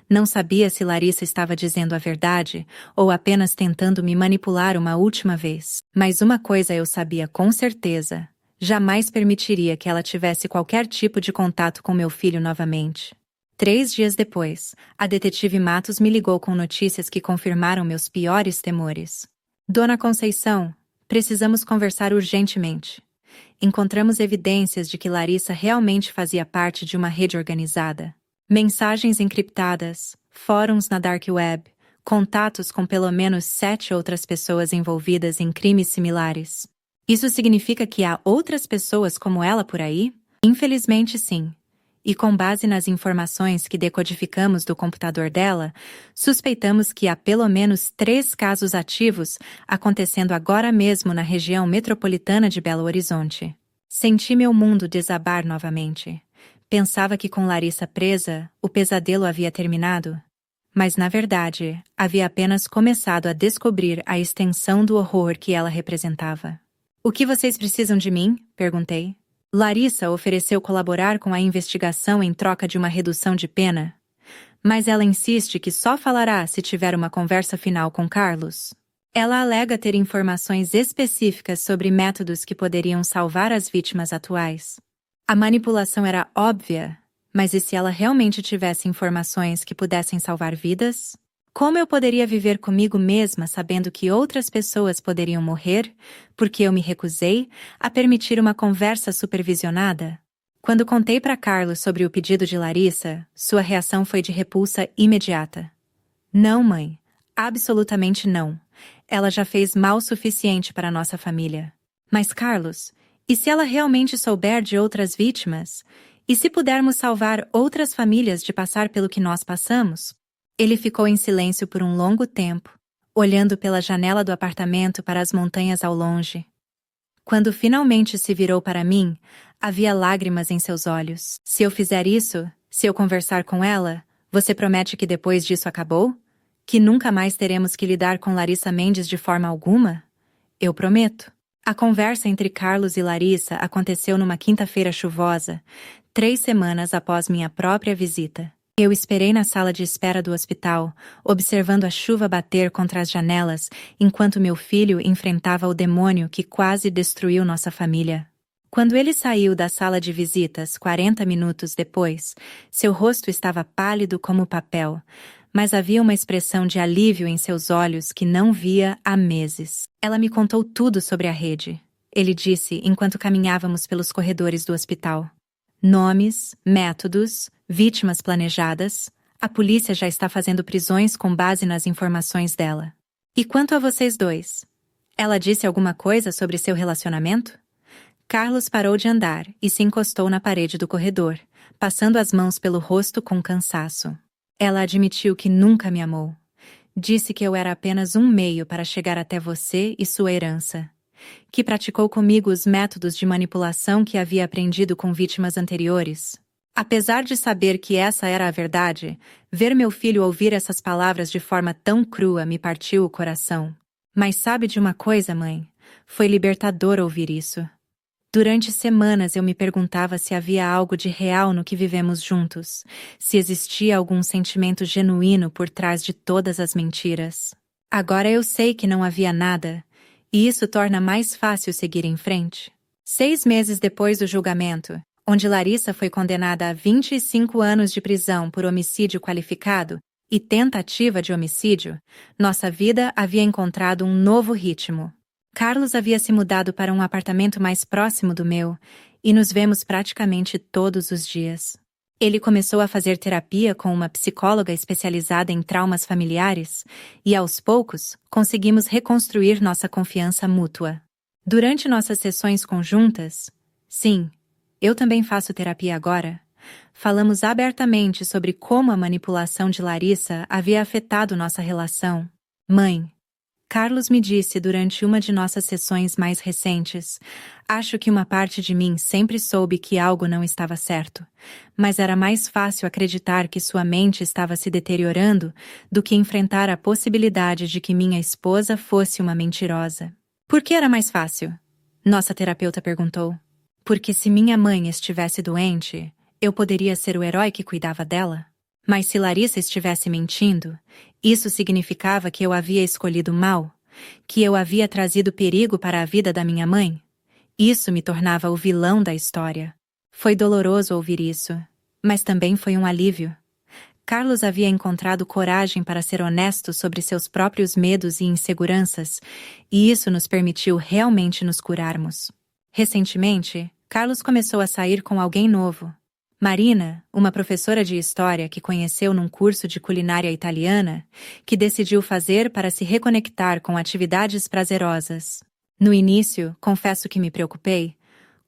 Não sabia se Larissa estava dizendo a verdade ou apenas tentando me manipular uma última vez. Mas uma coisa eu sabia com certeza: jamais permitiria que ela tivesse qualquer tipo de contato com meu filho novamente. 3 dias depois, a detetive Matos me ligou com notícias que confirmaram meus piores temores. Dona Conceição, precisamos conversar urgentemente. Encontramos evidências de que Larissa realmente fazia parte de uma rede organizada. Mensagens encriptadas, fóruns na Dark Web, contatos com pelo menos 7 outras pessoas envolvidas em crimes similares. Isso significa que há outras pessoas como ela por aí? Infelizmente, sim. E com base nas informações que decodificamos do computador dela, suspeitamos que há pelo menos 3 casos ativos acontecendo agora mesmo na região metropolitana de Belo Horizonte. Senti meu mundo desabar novamente. Pensava que com Larissa presa, o pesadelo havia terminado. Mas na verdade, havia apenas começado a descobrir a extensão do horror que ela representava. "O que vocês precisam de mim?" perguntei. Larissa ofereceu colaborar com a investigação em troca de uma redução de pena. Mas ela insiste que só falará se tiver uma conversa final com Carlos. Ela alega ter informações específicas sobre métodos que poderiam salvar as vítimas atuais. A manipulação era óbvia, mas e se ela realmente tivesse informações que pudessem salvar vidas? Como eu poderia viver comigo mesma sabendo que outras pessoas poderiam morrer, porque eu me recusei a permitir uma conversa supervisionada? Quando contei para Carlos sobre o pedido de Larissa, sua reação foi de repulsa imediata. "Não, mãe. Absolutamente não. Ela já fez mal suficiente para nossa família." "Mas, Carlos, e se ela realmente souber de outras vítimas? E se pudermos salvar outras famílias de passar pelo que nós passamos?" Ele ficou em silêncio por um longo tempo, olhando pela janela do apartamento para as montanhas ao longe. Quando finalmente se virou para mim, havia lágrimas em seus olhos. "Se eu fizer isso, se eu conversar com ela, você promete que depois disso acabou? Que nunca mais teremos que lidar com Larissa Mendes de forma alguma?" "Eu prometo." A conversa entre Carlos e Larissa aconteceu numa quinta-feira chuvosa, 3 semanas após minha própria visita. Eu esperei na sala de espera do hospital, observando a chuva bater contra as janelas, enquanto meu filho enfrentava o demônio que quase destruiu nossa família. Quando ele saiu da sala de visitas 40 minutos depois, seu rosto estava pálido como papel, mas havia uma expressão de alívio em seus olhos que não via há meses. "Ela me contou tudo sobre a rede", ele disse enquanto caminhávamos pelos corredores do hospital. "Nomes, métodos, vítimas planejadas. A polícia já está fazendo prisões com base nas informações dela." "E quanto a vocês dois? Ela disse alguma coisa sobre seu relacionamento?" Carlos parou de andar e se encostou na parede do corredor, passando as mãos pelo rosto com cansaço. "Ela admitiu que nunca me amou. Disse que eu era apenas um meio para chegar até você e sua herança. Que praticou comigo os métodos de manipulação que havia aprendido com vítimas anteriores." Apesar de saber que essa era a verdade, ver meu filho ouvir essas palavras de forma tão crua me partiu o coração. "Mas sabe de uma coisa, mãe? Foi libertador ouvir isso. Durante semanas eu me perguntava se havia algo de real no que vivemos juntos, se existia algum sentimento genuíno por trás de todas as mentiras. Agora eu sei que não havia nada, e isso torna mais fácil seguir em frente." 6 meses depois do julgamento, onde Larissa foi condenada a 25 anos de prisão por homicídio qualificado e tentativa de homicídio, nossa vida havia encontrado um novo ritmo. Carlos havia se mudado para um apartamento mais próximo do meu, e nos vemos praticamente todos os dias. Ele começou a fazer terapia com uma psicóloga especializada em traumas familiares, e aos poucos, conseguimos reconstruir nossa confiança mútua. Durante nossas sessões conjuntas, sim, eu também faço terapia agora, falamos abertamente sobre como a manipulação de Larissa havia afetado nossa relação. "Mãe", Carlos me disse durante uma de nossas sessões mais recentes, "acho que uma parte de mim sempre soube que algo não estava certo, mas era mais fácil acreditar que sua mente estava se deteriorando do que enfrentar a possibilidade de que minha esposa fosse uma mentirosa." "Por que era mais fácil?" nossa terapeuta perguntou. Porque se minha mãe estivesse doente, eu poderia ser o herói que cuidava dela. Mas se Larissa estivesse mentindo, isso significava que eu havia escolhido mal, que eu havia trazido perigo para a vida da minha mãe. Isso me tornava o vilão da história. Foi doloroso ouvir isso, mas também foi um alívio. Carlos havia encontrado coragem para ser honesto sobre seus próprios medos e inseguranças, e isso nos permitiu realmente nos curarmos. Recentemente, Carlos começou a sair com alguém novo. Marina, uma professora de história que conheceu num curso de culinária italiana, que decidiu fazer para se reconectar com atividades prazerosas. No início, confesso que me preocupei.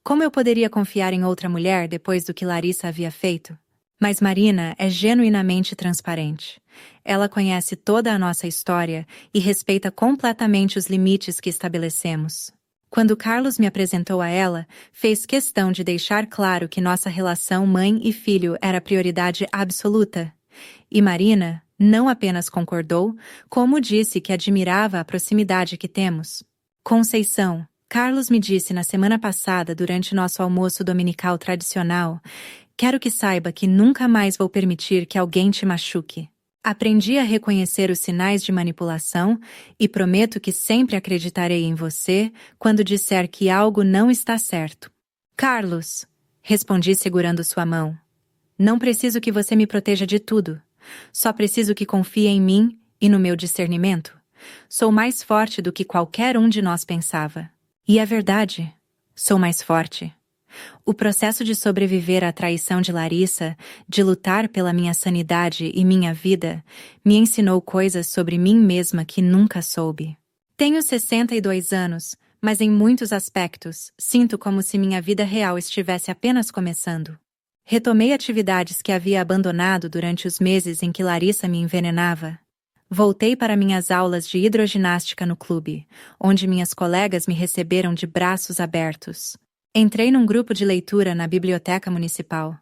Como eu poderia confiar em outra mulher depois do que Larissa havia feito? Mas Marina é genuinamente transparente. Ela conhece toda a nossa história e respeita completamente os limites que estabelecemos. Quando Carlos me apresentou a ela, fez questão de deixar claro que nossa relação mãe e filho era prioridade absoluta. E Marina não apenas concordou, como disse que admirava a proximidade que temos. Conceição, Carlos me disse na semana passada durante nosso almoço dominical tradicional: quero que saiba que nunca mais vou permitir que alguém te machuque. Aprendi a reconhecer os sinais de manipulação e prometo que sempre acreditarei em você quando disser que algo não está certo. Carlos, respondi segurando sua mão. Não preciso que você me proteja de tudo. Só preciso que confie em mim e no meu discernimento. Sou mais forte do que qualquer um de nós pensava. E é verdade. Sou mais forte. O processo de sobreviver à traição de Larissa, de lutar pela minha sanidade e minha vida, me ensinou coisas sobre mim mesma que nunca soube. Tenho 62 anos, mas em muitos aspectos, sinto como se minha vida real estivesse apenas começando. Retomei atividades que havia abandonado durante os meses em que Larissa me envenenava. Voltei para minhas aulas de hidroginástica no clube, onde minhas colegas me receberam de braços abertos. Entrei num grupo de leitura na biblioteca municipal.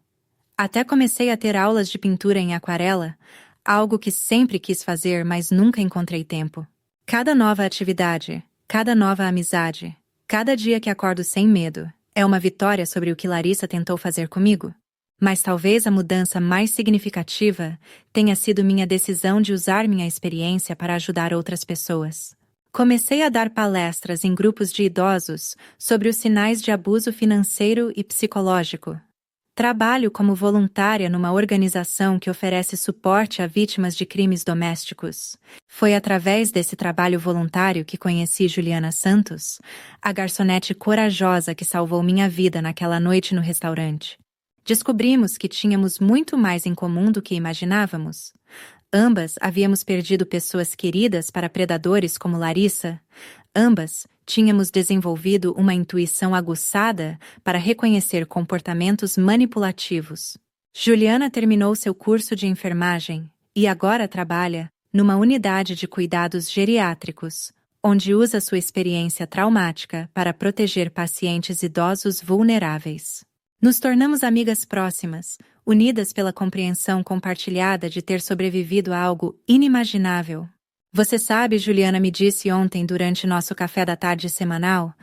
Até comecei a ter aulas de pintura em aquarela, algo que sempre quis fazer, mas nunca encontrei tempo. Cada nova atividade, cada nova amizade, cada dia que acordo sem medo, é uma vitória sobre o que Larissa tentou fazer comigo. Mas talvez a mudança mais significativa tenha sido minha decisão de usar minha experiência para ajudar outras pessoas. Comecei a dar palestras em grupos de idosos sobre os sinais de abuso financeiro e psicológico. Trabalho como voluntária numa organização que oferece suporte a vítimas de crimes domésticos. Foi através desse trabalho voluntário que conheci Juliana Santos, a garçonete corajosa que salvou minha vida naquela noite no restaurante. Descobrimos que tínhamos muito mais em comum do que imaginávamos. Ambas havíamos perdido pessoas queridas para predadores como Larissa. Ambas tínhamos desenvolvido uma intuição aguçada para reconhecer comportamentos manipulativos. Juliana terminou seu curso de enfermagem e agora trabalha numa unidade de cuidados geriátricos, onde usa sua experiência traumática para proteger pacientes idosos vulneráveis. Nos tornamos amigas próximas, unidas pela compreensão compartilhada de ter sobrevivido a algo inimaginável. Você sabe, Juliana me disse ontem durante nosso café da tarde semanal,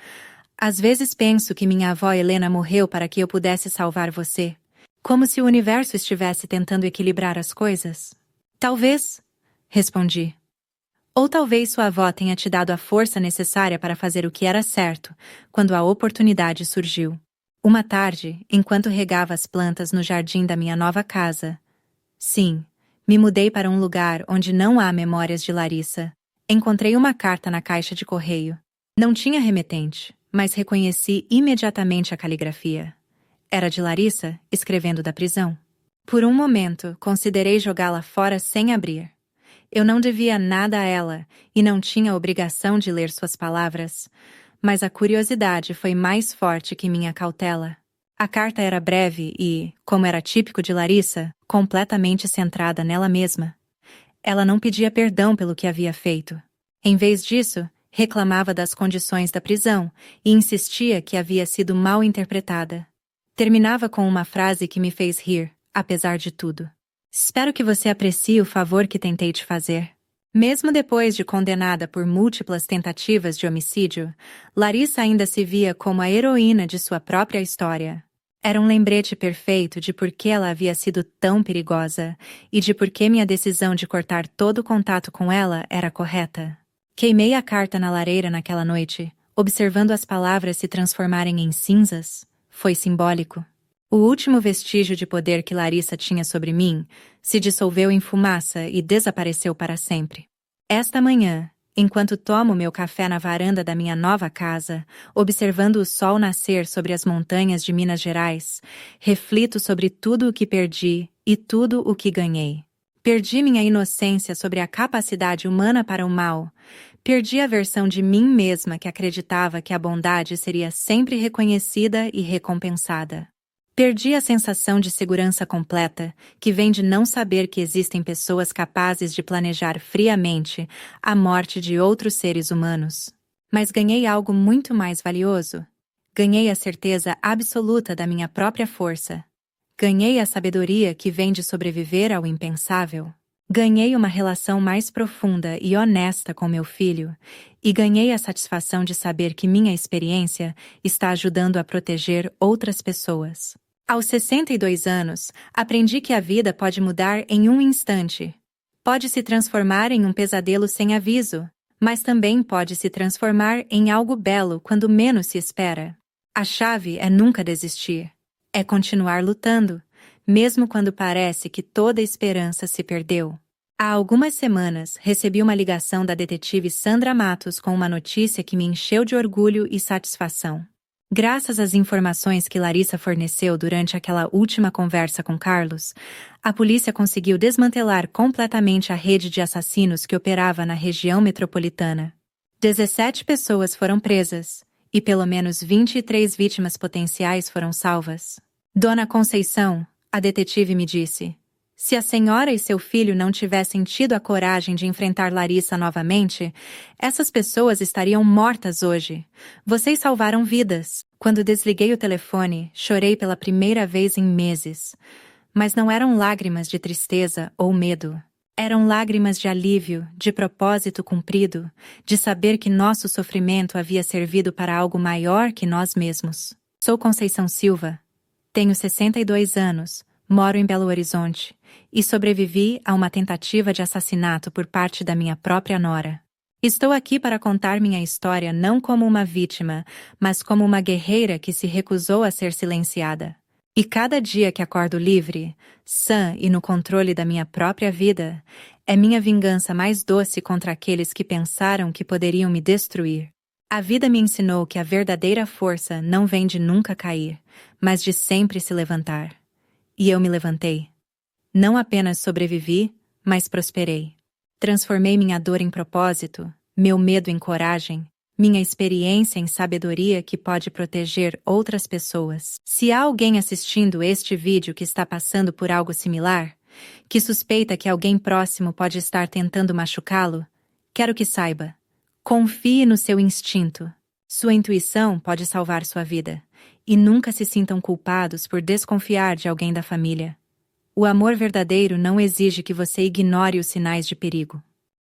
às vezes penso que minha avó Helena morreu para que eu pudesse salvar você. Como se o universo estivesse tentando equilibrar as coisas. Talvez, respondi. Ou talvez sua avó tenha te dado a força necessária para fazer o que era certo, quando a oportunidade surgiu. Uma tarde, enquanto regava as plantas no jardim da minha nova casa. Sim, me mudei para um lugar onde não há memórias de Larissa. Encontrei uma carta na caixa de correio. Não tinha remetente, mas reconheci imediatamente a caligrafia. Era de Larissa, escrevendo da prisão. Por um momento, considerei jogá-la fora sem abrir. Eu não devia nada a ela, e não tinha a obrigação de ler suas palavras. Mas a curiosidade foi mais forte que minha cautela. A carta era breve e, como era típico de Larissa, completamente centrada nela mesma. Ela não pedia perdão pelo que havia feito. Em vez disso, reclamava das condições da prisão e insistia que havia sido mal interpretada. Terminava com uma frase que me fez rir, apesar de tudo. Espero que você aprecie o favor que tentei te fazer. Mesmo depois de condenada por múltiplas tentativas de homicídio, Larissa ainda se via como a heroína de sua própria história. Era um lembrete perfeito de por que ela havia sido tão perigosa e de por que minha decisão de cortar todo o contato com ela era correta. Queimei a carta na lareira naquela noite, observando as palavras se transformarem em cinzas. Foi simbólico. O último vestígio de poder que Larissa tinha sobre mim se dissolveu em fumaça e desapareceu para sempre. Esta manhã, enquanto tomo meu café na varanda da minha nova casa, observando o sol nascer sobre as montanhas de Minas Gerais, reflito sobre tudo o que perdi e tudo o que ganhei. Perdi minha inocência sobre a capacidade humana para o mal. Perdi a versão de mim mesma que acreditava que a bondade seria sempre reconhecida e recompensada. Perdi a sensação de segurança completa, que vem de não saber que existem pessoas capazes de planejar friamente a morte de outros seres humanos. Mas ganhei algo muito mais valioso. Ganhei a certeza absoluta da minha própria força. Ganhei a sabedoria que vem de sobreviver ao impensável. Ganhei uma relação mais profunda e honesta com meu filho, e ganhei a satisfação de saber que minha experiência está ajudando a proteger outras pessoas. Aos 62 anos, aprendi que a vida pode mudar em um instante. Pode se transformar em um pesadelo sem aviso, mas também pode se transformar em algo belo quando menos se espera. A chave é nunca desistir. É continuar lutando, mesmo quando parece que toda a esperança se perdeu. Há algumas semanas, recebi uma ligação da detetive Sandra Matos com uma notícia que me encheu de orgulho e satisfação. Graças às informações que Larissa forneceu durante aquela última conversa com Carlos, a polícia conseguiu desmantelar completamente a rede de assassinos que operava na região metropolitana. 17 pessoas foram presas, e pelo menos 23 vítimas potenciais foram salvas. Dona Conceição, a detetive me disse, se a senhora e seu filho não tivessem tido a coragem de enfrentar Larissa novamente, essas pessoas estariam mortas hoje. Vocês salvaram vidas. Quando desliguei o telefone, chorei pela primeira vez em meses. Mas não eram lágrimas de tristeza ou medo. Eram lágrimas de alívio, de propósito cumprido, de saber que nosso sofrimento havia servido para algo maior que nós mesmos. Sou Conceição Silva. Tenho 62 anos. Moro em Belo Horizonte e sobrevivi a uma tentativa de assassinato por parte da minha própria nora. Estou aqui para contar minha história não como uma vítima, mas como uma guerreira que se recusou a ser silenciada. E cada dia que acordo livre, sã e no controle da minha própria vida, é minha vingança mais doce contra aqueles que pensaram que poderiam me destruir. A vida me ensinou que a verdadeira força não vem de nunca cair, mas de sempre se levantar. E eu me levantei. Não apenas sobrevivi, mas prosperei. Transformei minha dor em propósito, meu medo em coragem, minha experiência em sabedoria que pode proteger outras pessoas. Se há alguém assistindo este vídeo que está passando por algo similar, que suspeita que alguém próximo pode estar tentando machucá-lo, quero que saiba. Confie no seu instinto. Sua intuição pode salvar sua vida. E nunca se sintam culpados por desconfiar de alguém da família. O amor verdadeiro não exige que você ignore os sinais de perigo.